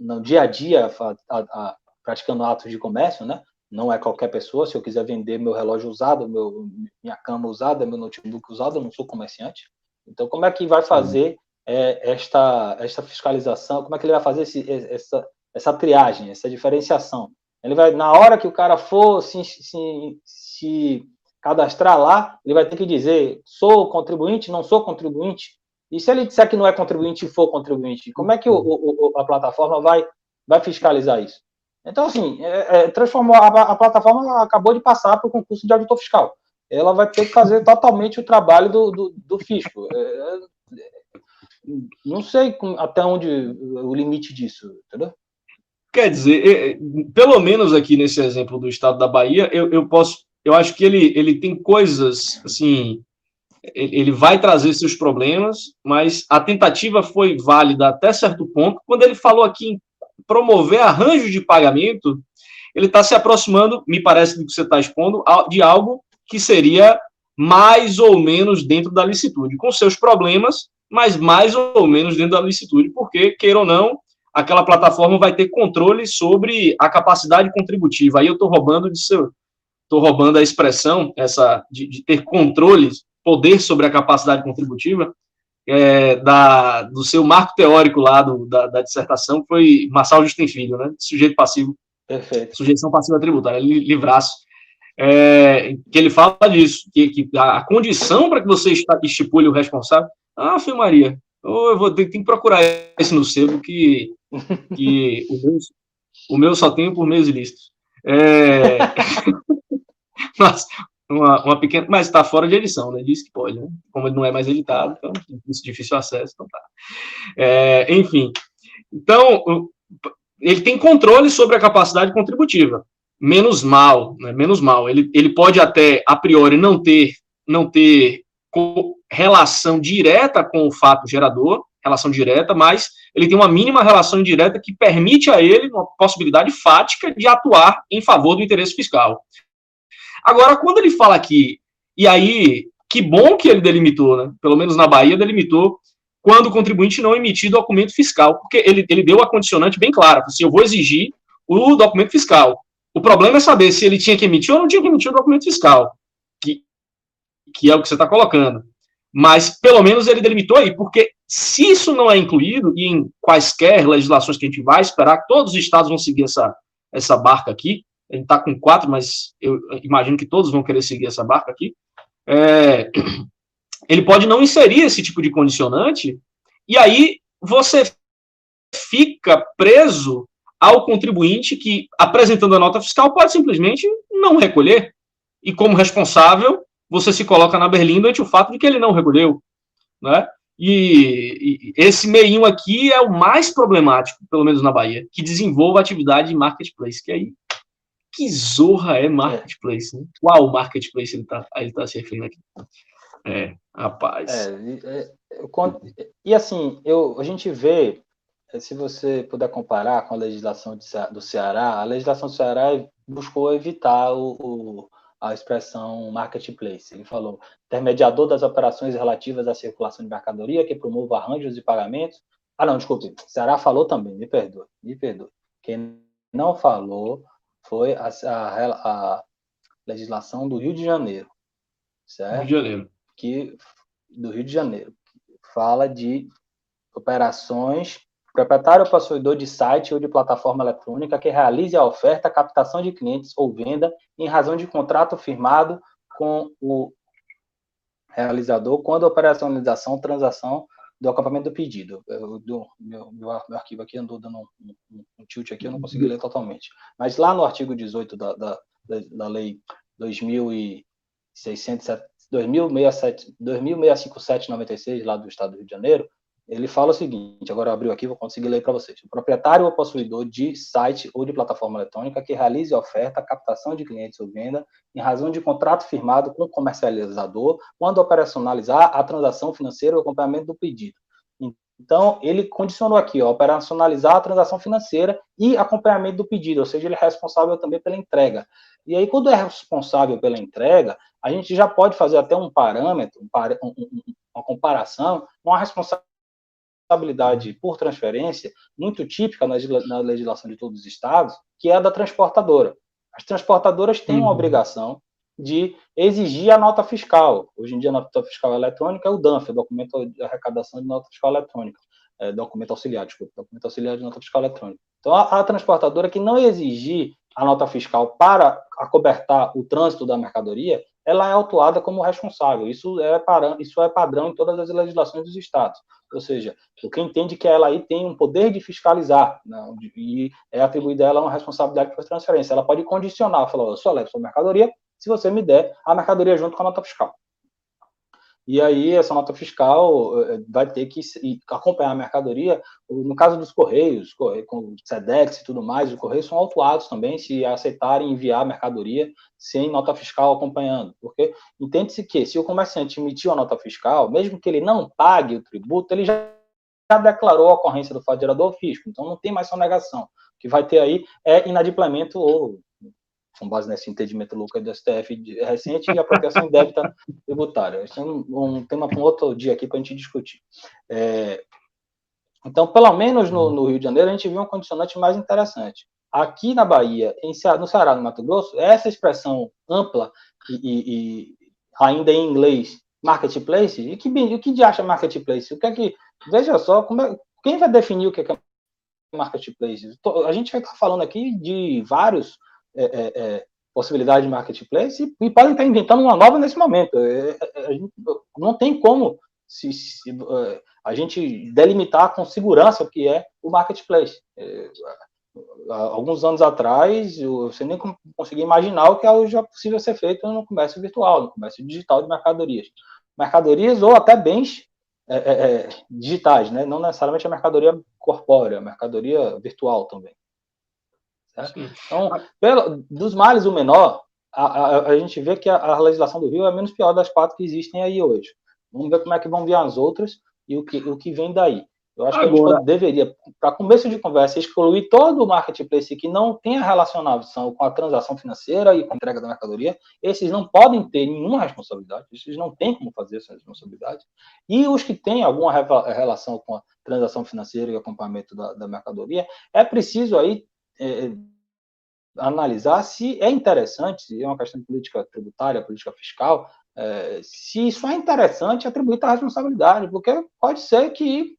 no dia a dia praticando atos de comércio, né? Não é qualquer pessoa. Se eu quiser vender meu relógio usado, minha cama usada, meu notebook usado, eu não sou comerciante. Então, como é que vai fazer esta fiscalização? Como é que ele vai fazer essa triagem, essa diferenciação? Ele vai, na hora que o cara for se cadastrar lá, ele vai ter que dizer, sou contribuinte, não sou contribuinte? E se ele disser que não é contribuinte e for contribuinte, como é que a plataforma vai fiscalizar isso? Então, assim, transformou a plataforma, acabou de passar para o concurso de auditor fiscal. Ela vai ter que fazer totalmente o trabalho do fisco. Não sei até onde o limite disso, entendeu? Quer dizer, pelo menos aqui nesse exemplo do estado da Bahia, eu acho que ele tem coisas, assim, ele vai trazer seus problemas, mas a tentativa foi válida até certo ponto. Quando ele falou aqui em promover arranjos de pagamento, ele está se aproximando, me parece do que você está expondo, de algo que seria mais ou menos dentro da licitude, com seus problemas, mas mais ou menos dentro da licitude, porque, queira ou não, aquela plataforma vai ter controle sobre a capacidade contributiva. Aí eu estou roubando a expressão de ter controle, poder sobre a capacidade contributiva, do seu marco teórico lá da dissertação, que foi Marçal Justin Filho, né? Sujeito passivo. Perfeito. Sujeição passiva tributária, livraço. Que ele fala disso, que a condição para que você estipule o responsável. Filho Maria, eu vou ter que procurar isso no sebo, que o meu só tenho por meios ilícitos. Mas uma pequena, mas está fora de edição, né? Diz que pode, né? Como ele não é mais editado, então difícil acesso, então tá. Enfim, então ele tem controle sobre a capacidade contributiva, menos mal, né? Menos mal. Ele pode até a priori não ter relação direta com o fato gerador, relação direta, mas ele tem uma mínima relação indireta que permite a ele uma possibilidade fática de atuar em favor do interesse fiscal. Agora, quando ele fala aqui, e aí, que bom que ele delimitou, né? Pelo menos na Bahia, delimitou quando o contribuinte não emitir documento fiscal, porque ele deu a condicionante bem clara, assim, eu vou exigir o documento fiscal. O problema é saber se ele tinha que emitir ou não tinha que emitir o documento fiscal, que é o que você está colocando. Mas, pelo menos, ele delimitou aí, porque Se isso não é incluído, e em quaisquer legislações que a gente vai esperar, que todos os estados vão seguir essa barca aqui, a gente está com 4, mas eu imagino que todos vão querer seguir essa barca aqui, ele pode não inserir esse tipo de condicionante, e aí você fica preso ao contribuinte que, apresentando a nota fiscal, pode simplesmente não recolher. E como responsável, você se coloca na berlinda ante o fato de que ele não recolheu, né? E esse meinho aqui é o mais problemático, pelo menos na Bahia, que desenvolva atividade de marketplace, que aí, que zorra é marketplace, né? Qual marketplace ele tá se referindo aqui? Rapaz. E assim, a gente vê, se você puder comparar com a legislação do Ceará, a legislação do Ceará buscou evitar a expressão marketplace. Ele falou, intermediador das operações relativas à circulação de mercadoria, que promova arranjos de pagamentos. Ah, não, desculpe, o Ceará falou também, me perdoe. Quem não falou foi a legislação do Rio de Janeiro, certo? Rio de Janeiro. Do Rio de Janeiro. Fala de operações, proprietário ou possuidor de site ou de plataforma eletrônica que realize a oferta, captação de clientes ou venda em razão de contrato firmado com o realizador quando a operacionalização, transação do acampamento do pedido. Meu arquivo aqui andou dando um tilt aqui, eu não consegui ler totalmente. Mas lá no artigo 18 da lei 2657/96, lá do Estado do Rio de Janeiro, ele fala o seguinte, agora eu abri aqui, vou conseguir ler para vocês. O proprietário ou possuidor de site ou de plataforma eletrônica que realize oferta, captação de clientes ou venda em razão de contrato firmado com o comercializador quando operacionalizar a transação financeira ou acompanhamento do pedido. Então, ele condicionou aqui, operacionalizar a transação financeira e acompanhamento do pedido, ou seja, ele é responsável também pela entrega. E aí, quando é responsável pela entrega, a gente já pode fazer até um parâmetro, uma comparação com a responsabilidade por transferência, muito típica na legislação de todos os estados, que é a da transportadora. As transportadoras têm uma obrigação de exigir a nota fiscal. Hoje em dia, a nota fiscal eletrônica é o DANF, documento de arrecadação de nota fiscal eletrônica. Documento auxiliar de nota fiscal eletrônica. Então, a transportadora que não exigir a nota fiscal para acobertar o trânsito da mercadoria, ela é autuada como responsável. Isso é padrão em todas as legislações dos estados. Ou seja, o que entende que ela aí tem um poder de fiscalizar, né, e é atribuída a ela uma responsabilidade por transferência. Ela pode condicionar, falar, eu só levo sua mercadoria se você me der a mercadoria junto com a nota fiscal. E aí, essa nota fiscal vai ter que acompanhar a mercadoria. No caso dos Correios, com SEDEX e tudo mais, os Correios são autuados também se aceitarem enviar a mercadoria sem nota fiscal acompanhando. Porque entende-se que, se o comerciante emitiu a nota fiscal, mesmo que ele não pague o tributo, ele já declarou a ocorrência do fato gerador ao fisco. Então, não tem mais sonegação. O que vai ter aí é inadimplemento ou, com base nesse entendimento louco do STF recente, e apropriação indébita tributária. Isso é um tema para um outro dia aqui para a gente discutir. Então, pelo menos no Rio de Janeiro, a gente viu um condicionante mais interessante. Aqui na Bahia, no Ceará, no Mato Grosso, essa expressão ampla e ainda em inglês, marketplace, e o que de acha marketplace? O que é que, veja só, quem vai definir o que é marketplace? A gente vai estar falando aqui de vários possibilidade de marketplace e podem estar inventando uma nova nesse momento. Não tem como a gente delimitar com segurança o que é o marketplace. Alguns anos atrás, você nem conseguia imaginar o que hoje é possível ser feito no comércio virtual, no comércio digital de mercadorias. Mercadorias ou até bens digitais, né? Não necessariamente a mercadoria corpórea, a mercadoria virtual também. Então, dos males o menor, a gente vê que a legislação do Rio é a menos pior das 4 que existem aí hoje. Vamos ver como é que vão vir as outras e o que vem daí. Eu acho que a gente deveria, para começo de conversa, excluir todo o marketplace que não tenha relacionação com a transação financeira e com a entrega da mercadoria. Esses não podem ter nenhuma responsabilidade, esses não têm como fazer essa responsabilidade. E os que têm alguma relação com a transação financeira e acompanhamento da mercadoria, é preciso aí analisar se é interessante, se é uma questão de política tributária, política fiscal, Se isso é interessante, atribuir a responsabilidade, porque pode ser que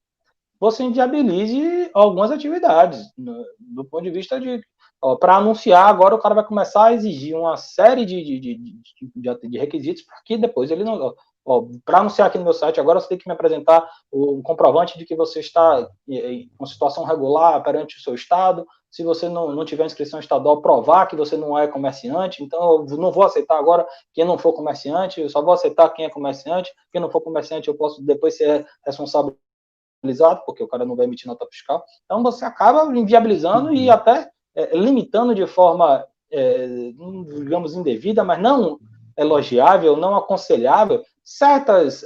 você inviabilize algumas atividades, do ponto de vista de, para anunciar, agora o cara vai começar a exigir uma série de requisitos para que depois ele não... Para anunciar aqui no meu site, agora você tem que me apresentar um comprovante de que você está em uma situação regular perante o seu estado. Se você não tiver inscrição estadual, provar que você não é comerciante. Então, eu não vou aceitar agora quem não for comerciante, eu só vou aceitar quem é comerciante. Quem não for comerciante, eu posso depois ser responsável, porque o cara não vai emitir nota fiscal. Então, você acaba inviabilizando e até limitando de forma, digamos, indevida, mas não elogiável, não aconselhável, certas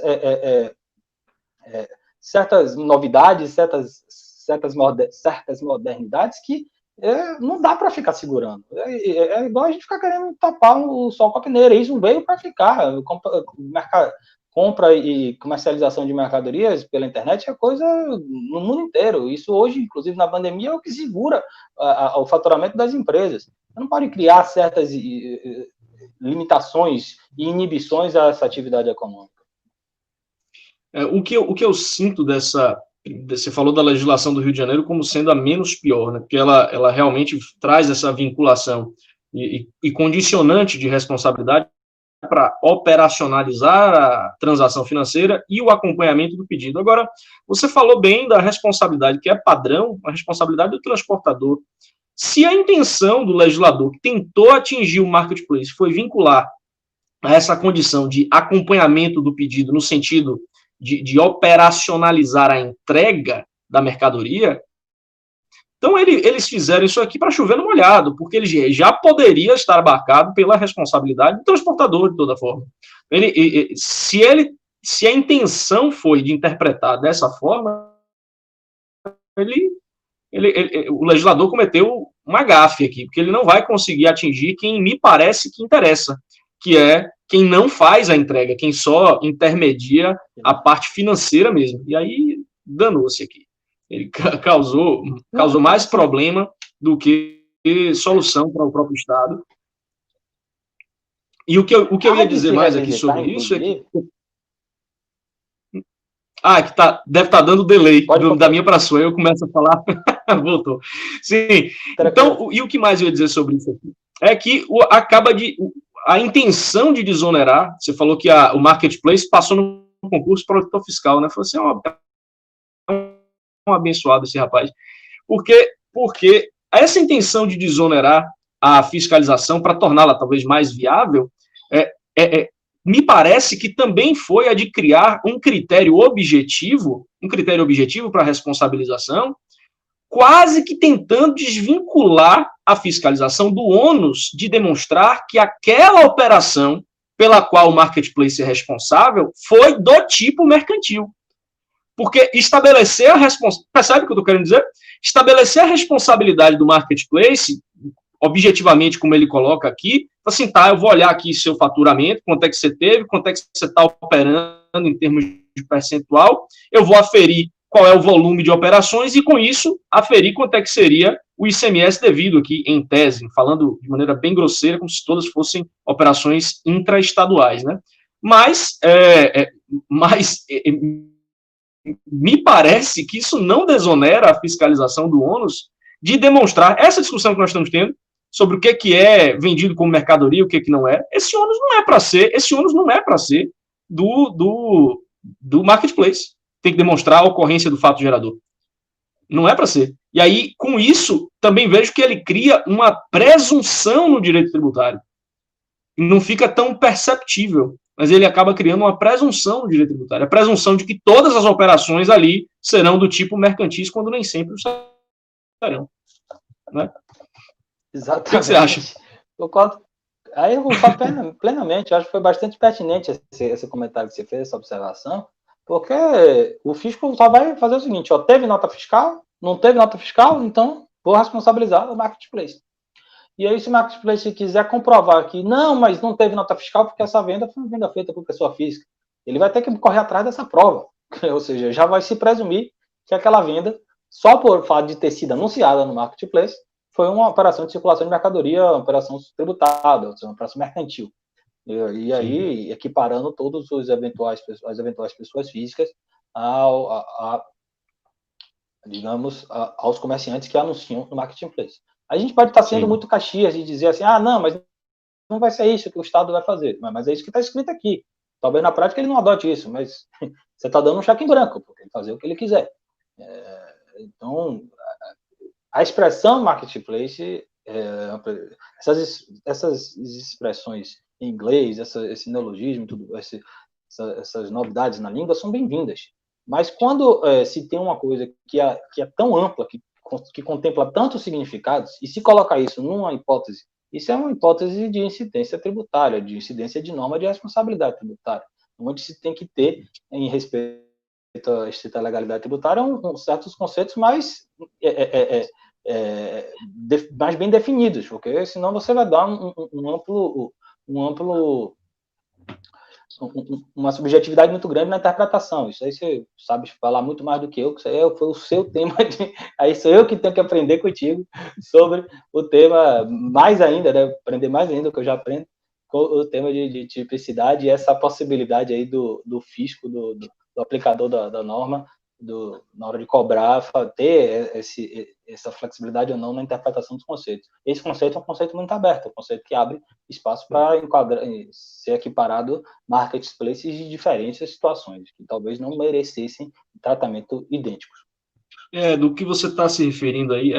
novidades, certas modernidades que não dá para ficar segurando. É igual a gente ficar querendo tapar o sol com a peneira. Isso veio para ficar. Compra e comercialização de mercadorias pela internet é coisa no mundo inteiro. Isso hoje, inclusive na pandemia, é o que segura o faturamento das empresas. Você não pode criar certas limitações e inibições a essa atividade econômica. O que eu sinto você falou da legislação do Rio de Janeiro como sendo a menos pior, né? Porque ela realmente traz essa vinculação e condicionante de responsabilidade para operacionalizar a transação financeira e o acompanhamento do pedido. Agora, você falou bem da responsabilidade que é padrão, a responsabilidade do transportador. Se a intenção do legislador que tentou atingir o marketplace foi vincular a essa condição de acompanhamento do pedido no sentido de operacionalizar a entrega da mercadoria, então eles fizeram isso aqui para chover no molhado, porque ele já poderia estar abarcado pela responsabilidade do transportador, de toda forma. Se a intenção foi de interpretar dessa forma, o legislador cometeu uma gafe aqui, porque ele não vai conseguir atingir quem me parece que interessa, que é quem não faz a entrega, quem só intermedia a parte financeira mesmo. E aí danou-se aqui. Ele causou mais problema do que solução para o próprio Estado. E o que eu ia dizer mais aqui sobre isso é que... que deve estar dando delay da minha para a sua, eu começo a falar, voltou. Sim, então, e o que mais eu ia dizer sobre isso aqui? É que a intenção de desonerar, você falou que o Marketplace passou no concurso para o auditor fiscal, né? Falou assim, um abençoado esse rapaz. Porque essa intenção de desonerar a fiscalização para torná-la talvez mais viável, me parece que também foi a de criar um critério objetivo para a responsabilização, quase que tentando desvincular a fiscalização do ônus de demonstrar que aquela operação pela qual o marketplace é responsável foi do tipo mercantil. Porque estabelecer a responsabilidade... Percebe o que eu estou querendo dizer? Estabelecer a responsabilidade do marketplace, objetivamente, como ele coloca aqui, assim, eu vou olhar aqui seu faturamento, quanto é que você teve, quanto é que você está operando em termos de percentual, eu vou aferir qual é o volume de operações e, com isso, aferir quanto é que seria o ICMS devido aqui, em tese, falando de maneira bem grosseira, como se todas fossem operações intraestaduais, né? Mas me parece que isso não desonera a fiscalização do ônus de demonstrar essa discussão que nós estamos tendo sobre o que é vendido como mercadoria, o que não é. Esse ônus não é para ser do marketplace. Tem que demonstrar a ocorrência do fato gerador. Não é para ser. E aí, com isso, também vejo que ele cria uma presunção no direito tributário. Não fica tão perceptível, mas ele acaba criando uma presunção no direito tributário. A presunção de que todas as operações ali serão do tipo mercantis, quando nem sempre serão. Né? Exatamente. O que você acha? Aí eu concordo plenamente. Eu acho que foi bastante pertinente esse comentário que você fez, essa observação, porque o fisco só vai fazer o seguinte, teve nota fiscal, não teve nota fiscal, então vou responsabilizar o marketplace. E aí, se o marketplace quiser comprovar que não, mas não teve nota fiscal porque essa venda foi uma venda feita por pessoa física, ele vai ter que correr atrás dessa prova. Ou seja, já vai se presumir que aquela venda, só por fato de ter sido anunciada no marketplace, foi uma operação de circulação de mercadoria, uma operação tributada, uma operação mercantil. E aí, equiparando todos as eventuais pessoas físicas digamos, aos comerciantes que anunciam no Marketplace. A gente pode estar sendo muito caxias e dizer assim, não, mas não vai ser isso que o Estado vai fazer. Mas é isso que está escrito aqui. Talvez na prática ele não adote isso, mas você está dando um cheque em branco, porque ele fazer o que ele quiser. Então, a expressão Marketplace, essas expressões em inglês, esse neologismo, essas novidades na língua são bem-vindas. Mas quando se tem uma coisa que é tão ampla, que contempla tantos significados, e se coloca isso numa hipótese, isso é uma hipótese de incidência tributária, de incidência de norma de responsabilidade tributária, onde se tem que ter, em respeito à estrita legalidade tributária, certos conceitos mais bem definidos, porque senão você vai dar uma subjetividade muito grande na interpretação. Isso aí você sabe falar muito mais do que eu, que isso aí foi o seu tema, aí sou eu que tenho que aprender contigo sobre o tema mais ainda, né? Aprender mais ainda, o que eu já aprendo, com o tema de tipicidade e essa possibilidade aí do fisco, do aplicador da norma, na hora de cobrar, ter essa flexibilidade ou não na interpretação dos conceitos. Esse conceito é um conceito muito aberto, é um conceito que abre espaço para ser equiparado marketplaces de diferentes situações, que talvez não merecessem tratamento idênticos. Do que você está se referindo aí,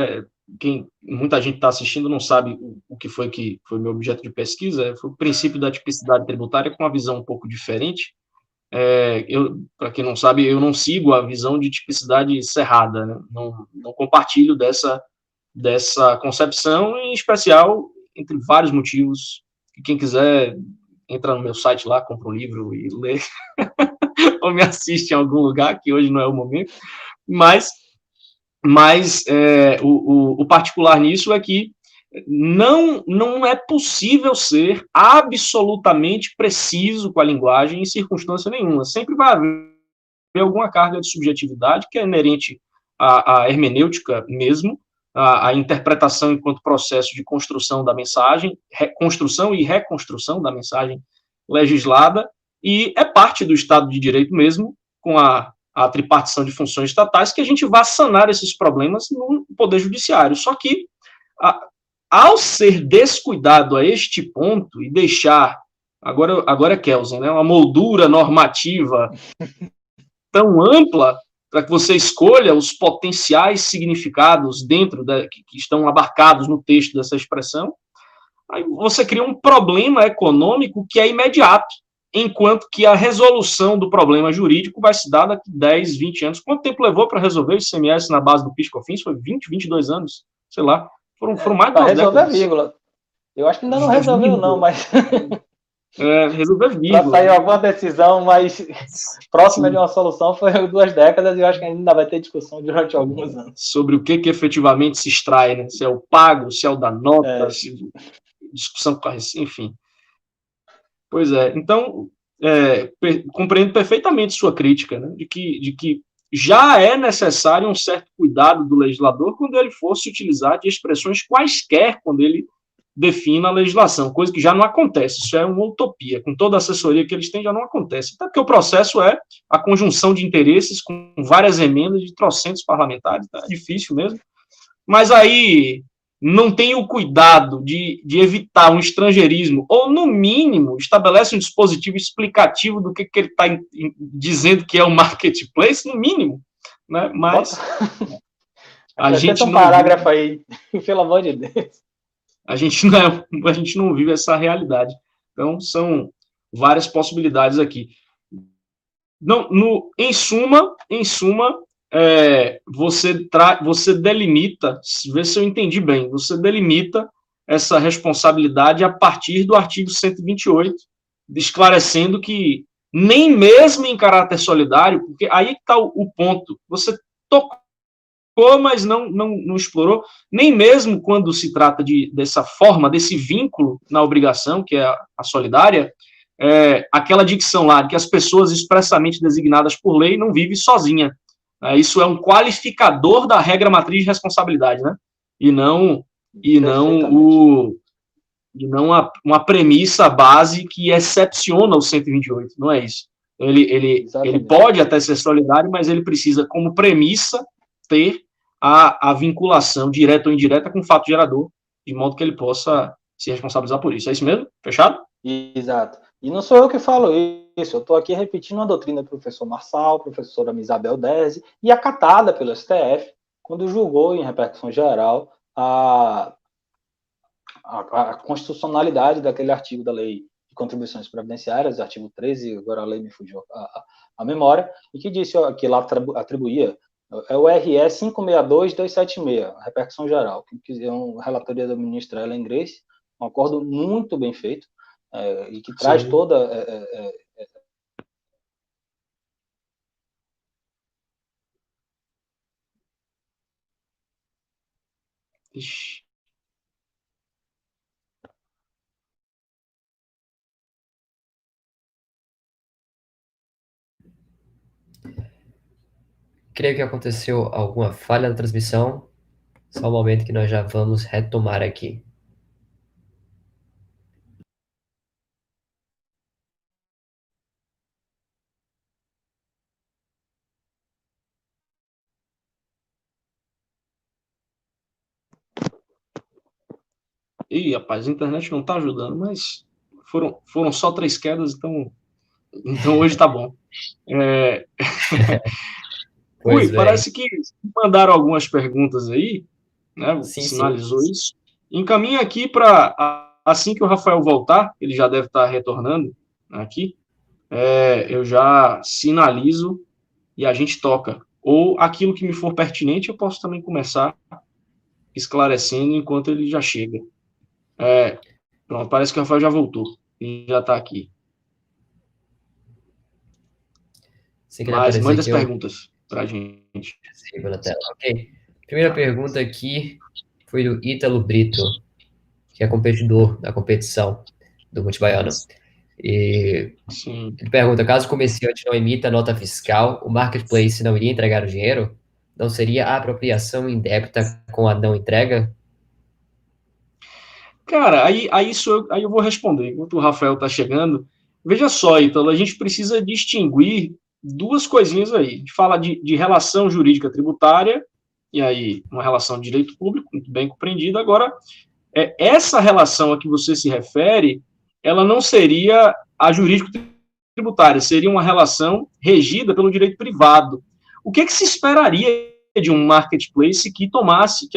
muita gente está assistindo não sabe o que foi meu objeto de pesquisa, foi o princípio da tipicidade tributária com uma visão um pouco diferente. Para quem não sabe, eu não sigo a visão de tipicidade cerrada, né? Não compartilho dessa concepção, em especial, entre vários motivos, que quem quiser entra no meu site lá, compra um livro e lê, ou me assiste em algum lugar, que hoje não é o momento, mas o particular nisso é que não é possível ser absolutamente preciso com a linguagem em circunstância nenhuma. Sempre vai haver alguma carga de subjetividade que é inerente à hermenêutica mesmo, à interpretação enquanto processo de construção da mensagem, construção e reconstrução da mensagem legislada, e é parte do Estado de Direito mesmo, com a tripartição de funções estatais, que a gente vai sanar esses problemas no Poder Judiciário. Só que ao ser descuidado a este ponto e deixar, agora é Kelsen, né, uma moldura normativa tão ampla para que você escolha os potenciais significados que estão abarcados no texto dessa expressão, aí você cria um problema econômico que é imediato, enquanto que a resolução do problema jurídico vai se dar daqui 10, 20 anos. Quanto tempo levou para resolver o ICMS na base do PIS/COFINS? Foi 20, 22 anos, sei lá. Foram mais de para resolver a vírgula. Eu acho que ainda não resolveu, não, mas... resolver vírgula. Para sair alguma decisão mais próxima de uma solução foi 2 décadas, e eu acho que ainda vai ter discussão durante alguns anos. Sobre o que efetivamente se extrai, né? Se é o pago, se é o da nota, discussão, enfim. Pois é. Então, compreendo perfeitamente sua crítica, né? De que já é necessário um certo cuidado do legislador quando ele for se utilizar de expressões quaisquer quando ele defina a legislação, coisa que já não acontece, isso é uma utopia, com toda a assessoria que eles têm já não acontece, até porque o processo é a conjunção de interesses com várias emendas de trocentos parlamentares, tá? É difícil mesmo, mas aí não tem o cuidado de evitar um estrangeirismo, ou no mínimo estabelece um dispositivo explicativo do que ele está dizendo que é o marketplace, no mínimo, né? Mas a gente não... parágrafo aí, pelo amor de Deus. A gente não vive essa realidade. Então, são várias possibilidades aqui. Em suma, você delimita, vê se eu entendi bem, você delimita essa responsabilidade a partir do artigo 128, esclarecendo que nem mesmo em caráter solidário, porque aí está o ponto, você tocou, mas não explorou, nem mesmo quando se trata dessa forma, desse vínculo na obrigação, que é a solidária, aquela dicção lá, de que as pessoas expressamente designadas por lei não vivem sozinha. Isso é um qualificador da regra matriz de responsabilidade, né? E não uma premissa base que excepciona o 128, não é isso. Ele pode até ser solidário, mas ele precisa, como premissa, ter a vinculação direta ou indireta com o fato gerador, de modo que ele possa se responsabilizar por isso. É isso mesmo? Fechado? Exato. E não sou eu que falo isso, eu estou aqui repetindo a doutrina do professor Marçal, professora Isabel Dese, e acatada pelo STF, quando julgou em repercussão geral a constitucionalidade daquele artigo da lei de contribuições previdenciárias, artigo 13, agora a lei me fugiu a memória, e que disse que lá atribuía o RE 562276, a repercussão geral, que é uma relatoria da ministra Ellen Grace, um acordo muito bem feito, e que traz toda... Ixi. Creio que aconteceu alguma falha na transmissão. Só um momento que nós já vamos retomar aqui. Ih, rapaz, a internet não está ajudando, mas foram só 3 quedas, então hoje tá bom. Pois Rui, bem. parece que mandaram algumas perguntas aí, né? Sim, Sinalizou isso. Encaminha aqui para assim que o Rafael voltar, ele já deve estar retornando aqui, eu já sinalizo e a gente toca. Ou aquilo que me for pertinente, eu posso também começar esclarecendo enquanto ele já chega. Pronto, parece que o Rafael já voltou e já está aqui. Sem querer Mas aparecer manda as aqui, eu perguntas para a gente. sigo na tela. Ok. Primeira pergunta aqui foi do Ítalo Brito, que é competidor da competição do Multibaiano. E Sim. ele pergunta, caso o comerciante não emita nota fiscal, o marketplace não iria entregar o dinheiro? Não seria a apropriação indébita com a não entrega? Cara, aí eu vou responder. Enquanto o Rafael está chegando, veja só, Ítalo, a gente precisa distinguir duas coisinhas aí. A gente fala de relação jurídica tributária, e aí uma relação de direito público, muito bem compreendida. Agora, essa relação a que você se refere, ela não seria a jurídico-tributária, seria uma relação regida pelo direito privado. O que se esperaria de um marketplace que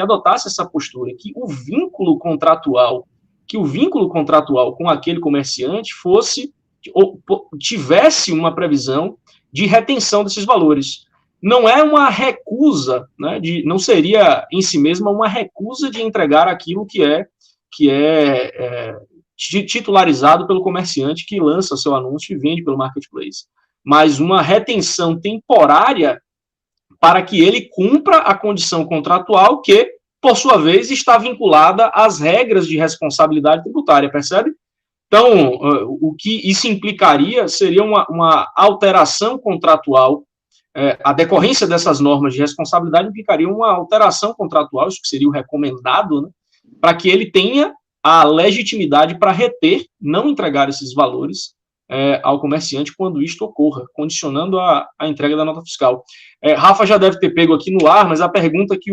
adotasse essa postura, que o vínculo contratual com aquele comerciante fosse ou tivesse uma previsão de retenção desses valores. Não é uma recusa, né, não seria em si mesma uma recusa de entregar aquilo que é titularizado pelo comerciante que lança seu anúncio e vende pelo marketplace, mas uma retenção temporária para que ele cumpra a condição contratual que, por sua vez, está vinculada às regras de responsabilidade tributária, percebe? Então, o que isso implicaria seria uma alteração contratual. A decorrência dessas normas de responsabilidade implicaria uma alteração contratual, isso que seria o recomendado, né, para que ele tenha a legitimidade para reter, não entregar esses valores ao comerciante quando isto ocorra, condicionando a entrega da nota fiscal. Rafa já deve ter pego aqui no ar, mas a pergunta que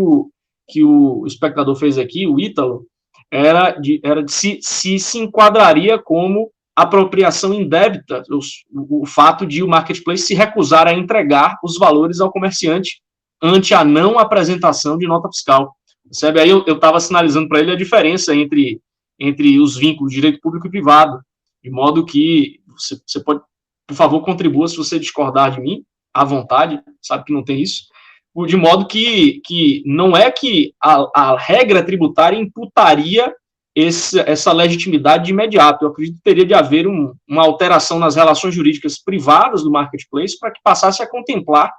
o espectador fez aqui, o Ítalo, era de se enquadraria como apropriação indébita, o fato de o marketplace se recusar a entregar os valores ao comerciante ante a não apresentação de nota fiscal. Percebe? Aí eu estava sinalizando para ele a diferença entre os vínculos de direito público e privado, de modo que você pode, por favor, contribua se você discordar de mim, à vontade, sabe que não tem isso, de modo que não é que a regra tributária imputaria essa legitimidade de imediato. Eu acredito que teria de haver uma alteração nas relações jurídicas privadas do marketplace para que passasse a contemplar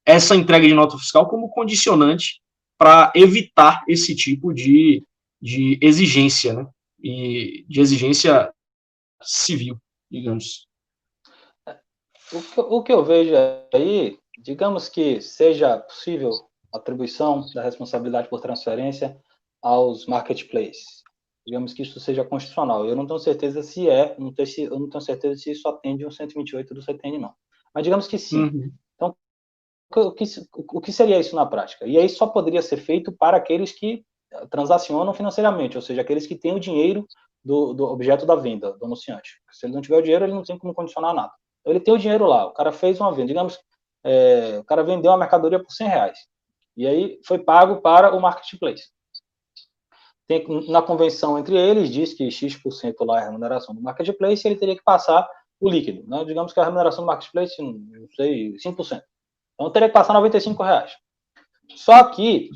essa entrega de nota fiscal como condicionante para evitar esse tipo de exigência, né? E de exigência civil, digamos. O que eu vejo aí, digamos que seja possível a atribuição da responsabilidade por transferência aos marketplaces. digamos que isso seja constitucional. Eu não tenho certeza se é, eu não tenho certeza se isso atende o 128 do CTN, não. Mas digamos que sim. Uhum. Então, o que seria isso na prática? E aí só poderia ser feito para aqueles que transacionam financeiramente, ou seja, aqueles que têm o dinheiro do objeto da venda, do anunciante. Se ele não tiver o dinheiro, ele não tem como condicionar nada. Então, ele tem o dinheiro lá, o cara fez uma venda, digamos, o cara vendeu uma mercadoria por R$100, e aí foi pago para o marketplace. Na convenção entre eles, diz que X% lá é a remuneração do marketplace, ele teria que passar o líquido, né? Digamos que a remuneração do marketplace, não sei, 5%. Então, teria que passar R$95. Só que,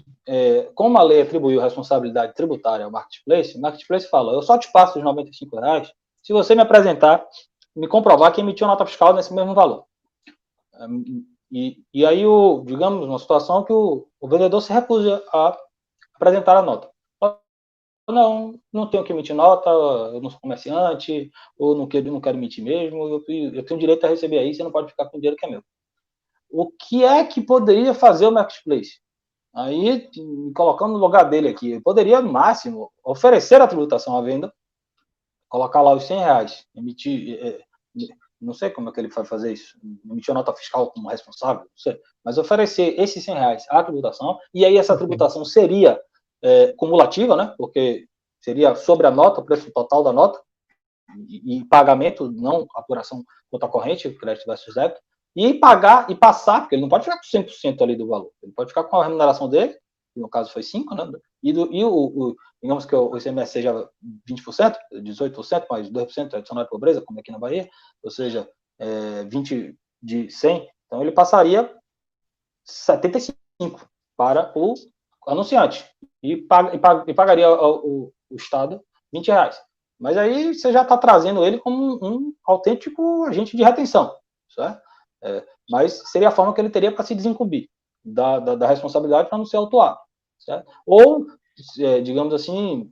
como a lei atribuiu responsabilidade tributária ao marketplace, o marketplace fala, eu só te passo os R$95 se você me apresentar, me comprovar que emitiu nota fiscal nesse mesmo valor. E aí, digamos, uma situação que o vendedor se recusa a apresentar a nota. Não tenho que emitir nota, eu não sou comerciante, ou não quero emitir mesmo, eu tenho direito a receber aí, você não pode ficar com o dinheiro que é meu. O que é que poderia fazer o marketplace? Aí, colocando no lugar dele aqui, eu poderia, no máximo, oferecer a tributação à venda, colocar lá os R$100, emitir, não sei como é que ele vai fazer isso, emitir a nota fiscal como responsável, não sei, mas oferecer esses R$100 à tributação, e aí essa tributação seria cumulativa, né, porque seria sobre a nota, o preço total da nota, e pagamento, não apuração conta corrente, crédito versus débito, e pagar e passar, porque ele não pode ficar com 100% ali do valor, ele pode ficar com a remuneração dele, que no caso foi 5%, né? Digamos que o ICMS seja 20%, 18%, mais 2% adicional de pobreza, como aqui na Bahia, ou seja, 20 de 100, então ele passaria 75 para o anunciante e pagaria ao Estado R$20. Mas aí você já está trazendo ele como um autêntico agente de retenção, certo? Mas seria a forma que ele teria para se desincumbir da responsabilidade para não ser autuado, certo? Ou, digamos assim,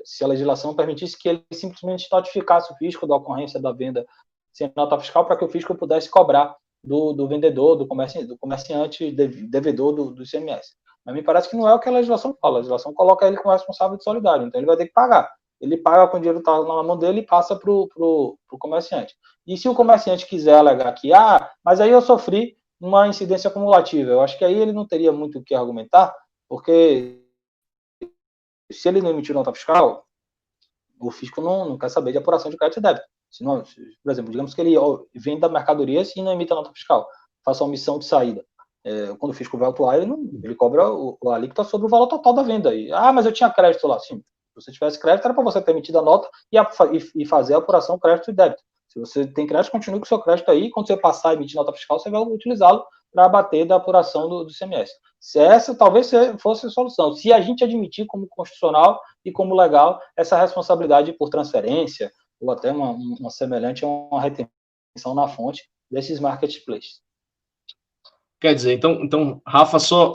se a legislação permitisse que ele simplesmente notificasse o fisco da ocorrência da venda sem nota fiscal para que o fisco pudesse cobrar do vendedor, do comerciante devedor do ICMS. Mas me parece que não é o que a legislação fala. A legislação coloca ele como responsável de solidário, então ele vai ter que pagar. Ele paga com o dinheiro que está na mão dele e passa para o comerciante. E se o comerciante quiser alegar que, mas aí eu sofri uma incidência cumulativa, eu acho que aí ele não teria muito o que argumentar, porque se ele não emitir nota fiscal, o fisco não quer saber de apuração de crédito e débito. Senão, por exemplo, digamos que ele venda mercadorias e não emita nota fiscal, faça uma omissão de saída. Quando o fisco vai autuar, ele cobra o alíquota sobre o valor total da venda. Mas eu tinha crédito lá. Sim, se você tivesse crédito, era para você ter emitido a nota e fazer a apuração crédito e débito. Se você tem crédito, continue com o seu crédito aí. Quando você passar a emitir nota fiscal, você vai utilizá-lo para abater da apuração do ICMS. Se essa talvez fosse a solução. Se a gente admitir como constitucional e como legal essa responsabilidade por transferência, ou até uma semelhante a uma retenção na fonte desses marketplaces. Quer dizer, então Rafa só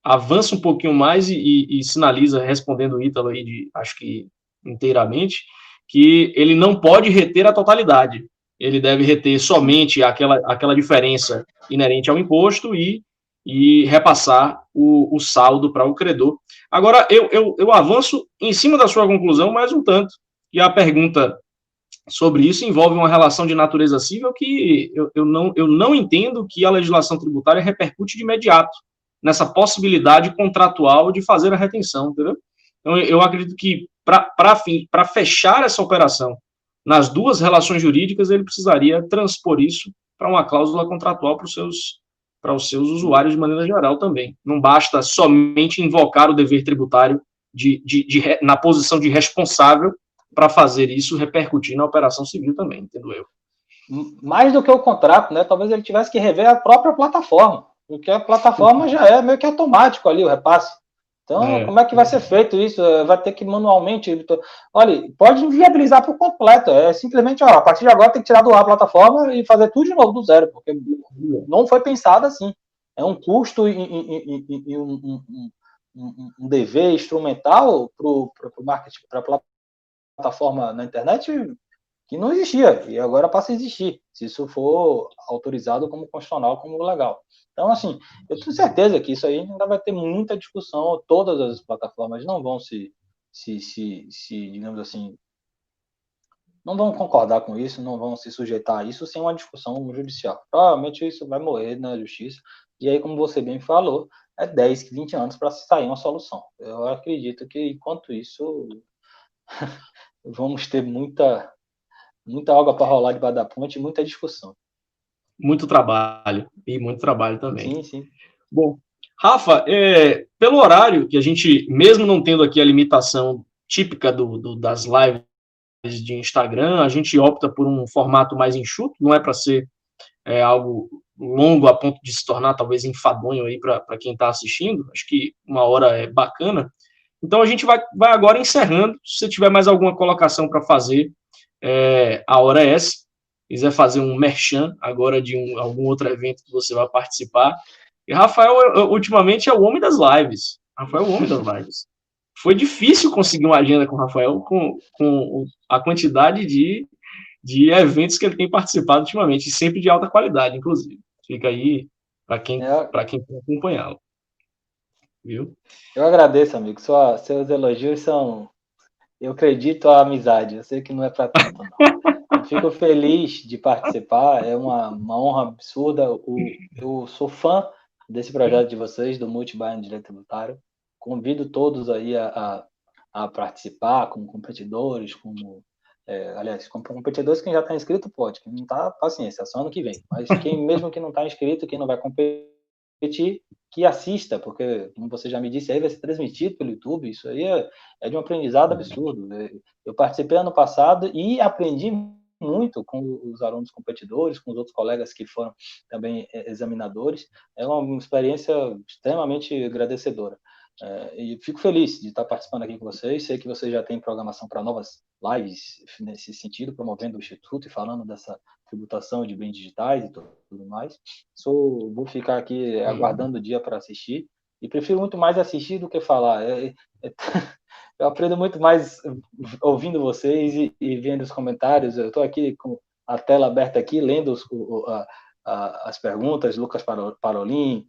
avança um pouquinho mais e sinaliza, respondendo o Ítalo aí, acho que inteiramente, que ele não pode reter a totalidade. Ele deve reter somente aquela diferença inerente ao imposto e repassar o saldo para o credor. Agora, eu avanço em cima da sua conclusão mais um tanto, e a pergunta sobre isso envolve uma relação de natureza civil que eu não entendo que a legislação tributária repercute de imediato nessa possibilidade contratual de fazer a retenção, entendeu? Então, eu acredito que para fechar essa operação nas duas relações jurídicas, ele precisaria transpor isso para uma cláusula contratual para os seus usuários de maneira geral também. Não basta somente invocar o dever tributário na posição de responsável para fazer isso repercutir na operação civil também, entendo eu. Mais do que o contrato, né? Talvez ele tivesse que rever a própria plataforma, porque a plataforma já é meio que automático ali o repasse. Então, como é que vai ser feito isso? Vai ter que manualmente... Olha, pode inviabilizar por completo. É simplesmente, a partir de agora tem que tirar do ar a plataforma e fazer tudo de novo do zero, porque não foi pensado assim. É um custo e um dever instrumental para o marketing, para a plataforma na internet que não existia, e agora passa a existir, se isso for autorizado como constitucional, como legal. Então, assim, eu tenho certeza que isso aí ainda vai ter muita discussão, todas as plataformas não vão se digamos assim, não vão concordar com isso, não vão se sujeitar a isso sem uma discussão judicial. Provavelmente isso vai morrer na justiça, e aí, como você bem falou, é 10, 20 anos para sair uma solução. Eu acredito que, enquanto isso, vamos ter muita água para rolar debaixo da ponte e muita discussão. Muito trabalho, e muito trabalho também. Sim, sim. Bom, Rafa, pelo horário que a gente, mesmo não tendo aqui a limitação típica das lives de Instagram, a gente opta por um formato mais enxuto, não é para ser algo longo a ponto de se tornar talvez enfadonho aí para quem está assistindo. Acho que 1 hora é bacana. Então a gente vai agora encerrando. Se você tiver mais alguma colocação para fazer, a hora é essa. Quiser fazer um merchan agora de algum outro evento que você vai participar. E Rafael, ultimamente, é o homem das lives. Rafael é o homem das lives. Foi difícil conseguir uma agenda com o Rafael com a quantidade de eventos que ele tem participado ultimamente, sempre de alta qualidade, inclusive. Fica aí para quem quer acompanhá-lo. Viu? Eu agradeço, amigo. Seus elogios são... Eu acredito a amizade. Eu sei que não é para tanto, não. Eu fico feliz de participar. É uma honra absurda. Eu sou fã desse projeto de vocês, do Multibuy no Direito Tributário. Convido todos aí a participar como competidores, aliás, como competidores, quem já está inscrito pode, quem não está, paciência, só ano que vem. Mas mesmo que não está inscrito, quem não vai competir, que assista, porque, como você já me disse, aí vai ser transmitido pelo YouTube, isso aí é de um aprendizado absurdo. Eu participei ano passado e aprendi muito com os alunos competidores, com os outros colegas que foram também examinadores. É uma experiência extremamente agradecedora. E fico feliz de estar participando aqui com vocês. Sei que vocês já têm programação para novas lives nesse sentido, promovendo o Instituto e falando dessa tributação de bens digitais e tudo mais. Vou ficar aqui aguardando o dia para assistir e prefiro muito mais assistir do que falar. Eu aprendo muito mais ouvindo vocês e vendo os comentários. Eu estou aqui com a tela aberta aqui, lendo as perguntas, Lucas Parolin,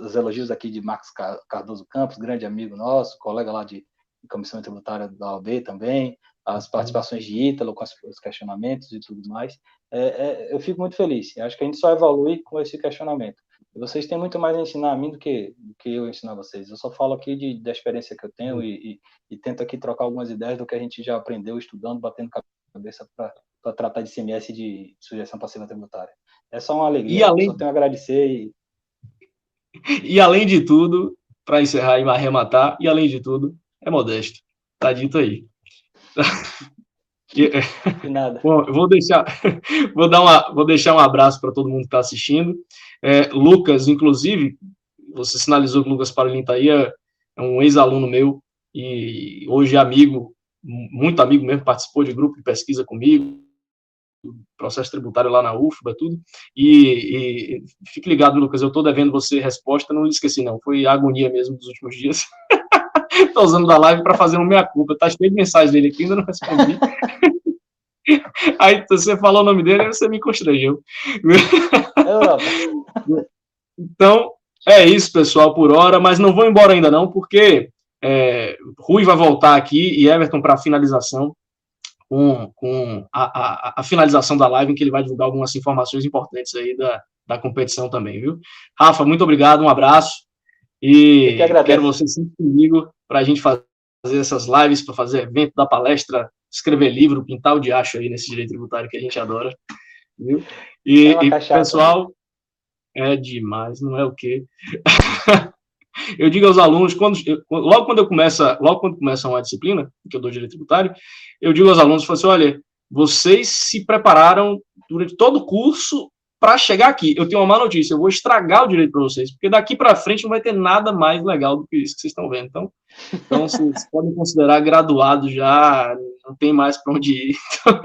os elogios aqui de Marcos Cardoso Campos, grande amigo nosso, colega lá de Comissão Tributária da OAB também, as participações de Ítalo com os questionamentos e tudo mais. Eu fico muito feliz. Eu acho que a gente só evolui com esse questionamento. E vocês têm muito mais a ensinar a mim do que eu ensinar a vocês. Eu só falo aqui da experiência que eu tenho e tento aqui trocar algumas ideias do que a gente já aprendeu estudando, batendo cabeça para tratar de CMS e de sujeição passiva tributária. É só uma alegria. Só tenho a agradecer. E além de tudo, para encerrar e arrematar, e além de tudo, é modesto. Tá dito aí. De nada. Bom, eu vou deixar um abraço para todo mundo que está assistindo. Lucas, inclusive, você sinalizou que o Lucas Parolin está aí, é um ex-aluno meu e hoje é amigo, muito amigo mesmo, participou de grupo de pesquisa comigo, processo tributário lá na UFBA, tudo. E fique ligado, Lucas, eu estou devendo você resposta, não esqueci não, foi a agonia mesmo dos últimos dias. Estou usando da live para fazer uma meia-culpa, tá cheio de mensagem dele aqui, ainda não respondi. Aí você falou o nome dele e você me constrangeu. Então, é isso, pessoal, por hora, mas não vou embora ainda não, porque Rui vai voltar aqui e Everton para a finalização, com a finalização da live, em que ele vai divulgar algumas informações importantes aí da competição também, viu? Rafa, muito obrigado, um abraço, e quero você sempre comigo para a gente fazer essas lives, para fazer evento, dar palestra, escrever livro, pintar o diacho aí nesse direito tributário que a gente adora, viu? E pessoal, é demais, não é o quê? Eu digo aos alunos, logo quando começa uma disciplina, que eu dou direito tributário, eu digo aos alunos, falo assim, olha, vocês se prepararam durante todo o curso para chegar aqui. Eu tenho uma má notícia, eu vou estragar o direito para vocês, porque daqui para frente não vai ter nada mais legal do que isso que vocês estão vendo. Então vocês podem considerar graduados já, não tem mais para onde ir. Então...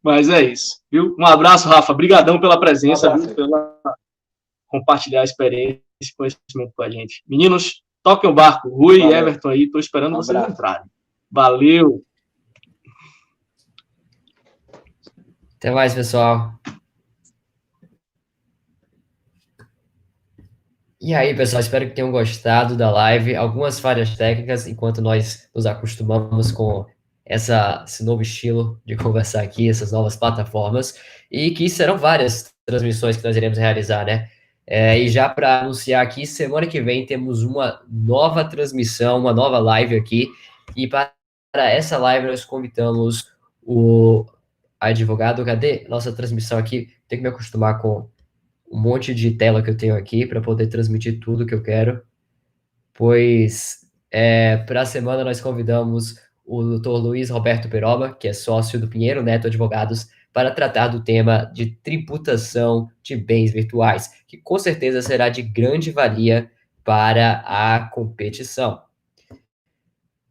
Mas é isso, viu? Um abraço, Rafa. Obrigadão pela presença, viu? Pela compartilhar a experiência e conhecimento com a gente. Meninos, toquem o barco. Rui e Everton aí, estou esperando vocês entrarem. Valeu! Até mais, pessoal. E aí, pessoal, espero que tenham gostado da live. Algumas falhas técnicas, enquanto nós nos acostumamos com esse novo estilo de conversar aqui, essas novas plataformas, e que serão várias transmissões que nós iremos realizar, né? E já para anunciar aqui, semana que vem temos uma nova transmissão, uma nova live aqui, e para essa live nós convidamos o advogado. Cadê nossa transmissão aqui? Tem que me acostumar com um monte de tela que eu tenho aqui para poder transmitir tudo que eu quero, pois para a semana nós convidamos o Dr. Luiz Roberto Peroba, que é sócio do Pinheiro Neto Advogados, para tratar do tema de tributação de bens virtuais, que com certeza será de grande valia para a competição.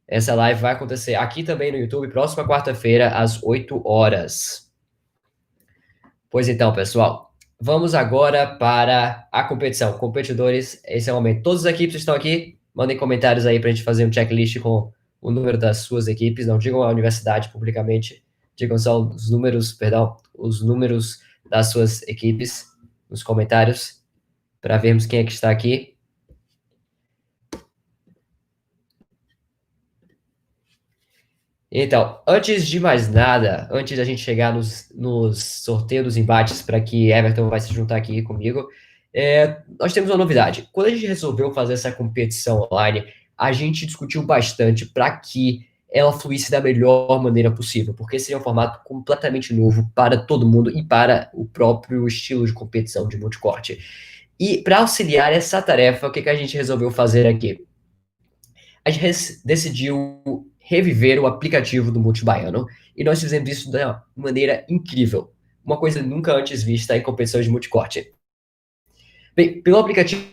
Essa live vai acontecer aqui também no YouTube, próxima quarta-feira, às 8 horas. Pois então, pessoal, vamos agora para a competição. Competidores, esse é o momento. Todas as equipes estão aqui. Mandem comentários aí para a gente fazer um checklist com o número das suas equipes. Não digam a universidade publicamente. Digam só os números, perdão, os números das suas equipes nos comentários para vermos quem é que está aqui. Então, antes de mais nada, antes da gente chegar nos sorteios dos embates, para que Everton vai se juntar aqui comigo, nós temos uma novidade. Quando a gente resolveu fazer essa competição online, a gente discutiu bastante para que ela fluísse da melhor maneira possível, porque seria um formato completamente novo para todo mundo e para o próprio estilo de competição de multicorte. E para auxiliar essa tarefa, o que a gente resolveu fazer aqui? A gente decidiu reviver o aplicativo do Multibaiano, e nós fizemos isso de uma maneira incrível, uma coisa nunca antes vista em competições de multicorte. Bem, pelo aplicativo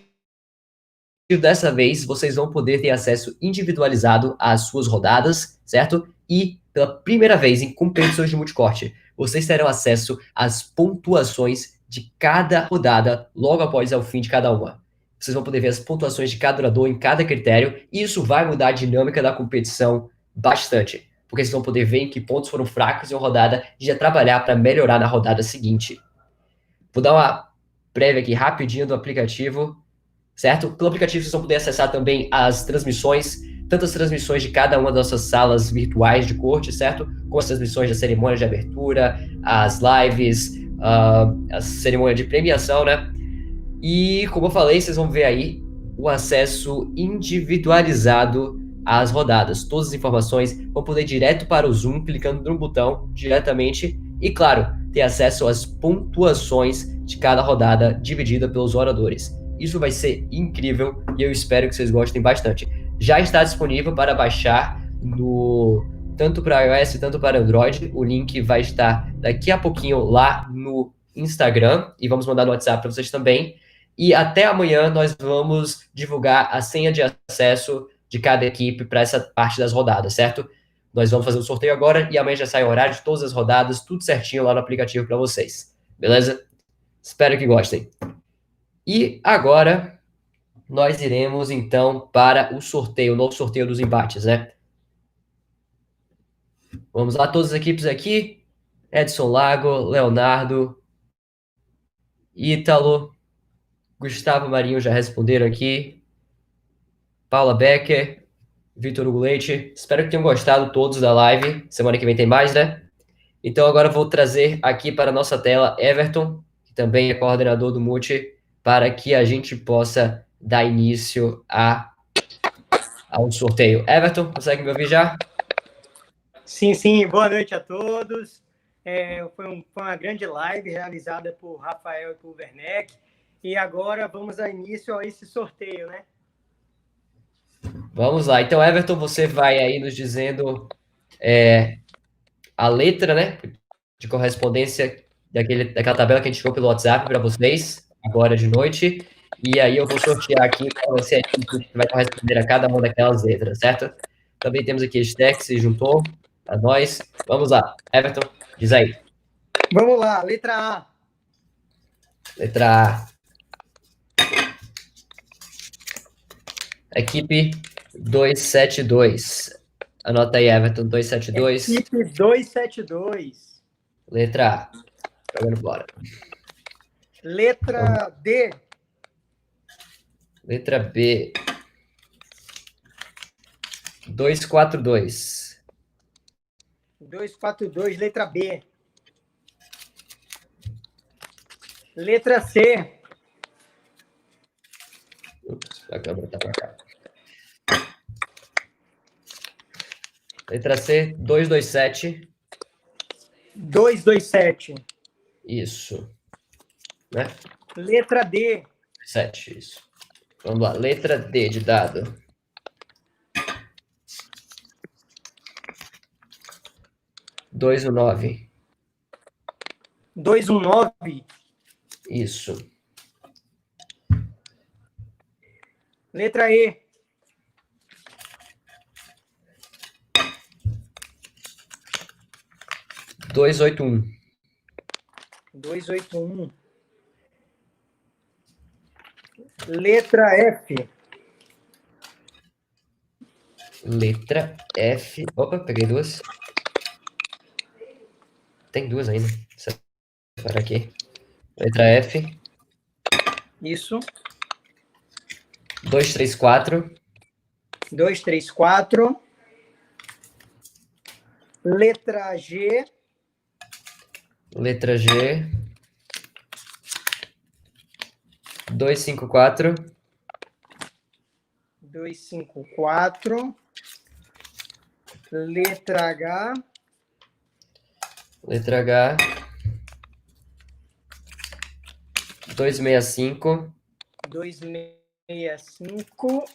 dessa vez, vocês vão poder ter acesso individualizado às suas rodadas, certo? E pela primeira vez em competições de multicorte, vocês terão acesso às pontuações de cada rodada logo após o fim de cada uma. Vocês vão poder ver as pontuações de cada orador em cada critério, e isso vai mudar a dinâmica da competição bastante, porque vocês vão poder ver em que pontos foram fracos em uma rodada e já trabalhar para melhorar na rodada seguinte. Vou dar uma prévia aqui rapidinho do aplicativo, certo? Pelo aplicativo vocês vão poder acessar também as transmissões, tanto as transmissões de cada uma das nossas salas virtuais de corte, certo? Como as transmissões da cerimônia de abertura, as lives, a cerimônia de premiação, né? E, como eu falei, vocês vão ver aí o acesso individualizado às rodadas. Todas as informações vão poder ir direto para o Zoom, clicando no botão diretamente. E, claro, ter acesso às pontuações de cada rodada dividida pelos oradores. Isso vai ser incrível e eu espero que vocês gostem bastante. Já está disponível para baixar tanto para iOS tanto para Android. O link vai estar daqui a pouquinho lá no Instagram e vamos mandar no WhatsApp para vocês também. E até amanhã nós vamos divulgar a senha de acesso de cada equipe para essa parte das rodadas, certo? Nós vamos fazer o sorteio agora e amanhã já sai o horário de todas as rodadas, tudo certinho lá no aplicativo para vocês, beleza? Espero que gostem. E agora nós iremos então para o sorteio, o novo sorteio dos embates, né? Vamos lá, todas as equipes aqui. Edson Lago, Leonardo, Ítalo, Gustavo Marinho já responderam aqui. Paula Becker, Vitor Hugo Leite. Espero que tenham gostado todos da live. Semana que vem tem mais, né? Então agora eu vou trazer aqui para a nossa tela Everton, que também é coordenador do Multi, para que a gente possa dar início ao sorteio. Everton, consegue me ouvir já? Sim, sim. Boa noite a todos. Foi uma grande live realizada por Rafael e por Werneck. E agora vamos dar início a esse sorteio, né? Vamos lá. Então, Everton, você vai aí nos dizendo a letra, né, de correspondência daquela tabela que a gente tirou pelo WhatsApp para vocês, agora de noite. E aí eu vou sortear aqui para você que vai corresponder a cada uma daquelas letras, certo? Também temos aqui a Esther, que se juntou a nós. Vamos lá. Everton, diz aí. Vamos lá. Letra A. Letra A. Equipe 272. Anota aí, Everton, 272. Equipe 272. Letra A. Jogando fora. Letra D. Letra B. 242. 242, letra B. Letra C. Ups, a câmera tá pra cá. Letra C, 227. 227. Isso. Né? Letra D. 7, isso. Vamos lá. Letra D de dado. 219. 219. Isso. Letra E. 281. 281. Letra F. Letra F. Opa, peguei duas. Tem duas ainda. Para aqui. Letra F. Isso. 234. 234. Letra G. Letra G. 254. 254. Letra H. Letra H. 265. 265.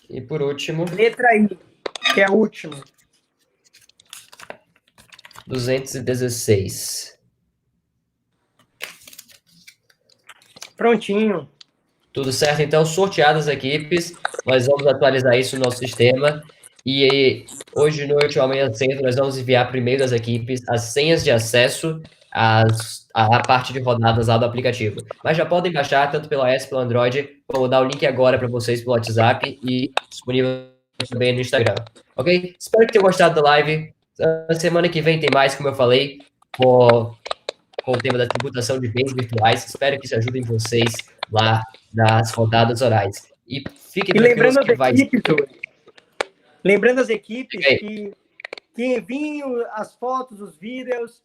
E por último, Letra I, que é a última. 216. Prontinho. Tudo certo? Então, sorteadas as equipes, nós vamos atualizar isso no nosso sistema. E hoje de noite ou amanhã cedo, nós vamos enviar primeiro às equipes as senhas de acesso à parte de rodadas lá do aplicativo. Mas já podem baixar, tanto pelo iOS pelo Android. Vou dar o link agora para vocês pelo WhatsApp e disponível também no Instagram. Ok? Espero que tenham gostado da live. Na semana que vem tem mais, como eu falei, com o tema da tributação de bens virtuais. Espero que isso ajude vocês lá nas rodadas orais. E fiquem tranquilos que vai... Lembrando as equipes que enviem as fotos, os vídeos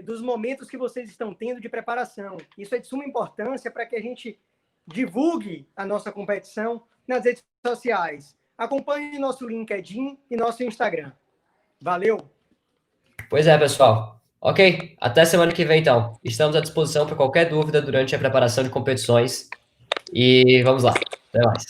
dos momentos que vocês estão tendo de preparação. Isso é de suma importância para que a gente divulgue a nossa competição nas redes sociais. Acompanhe nosso LinkedIn e nosso Instagram. Valeu! Pois é, pessoal. Ok? Até semana que vem, então. Estamos à disposição para qualquer dúvida durante a preparação de competições. E vamos lá. Até mais.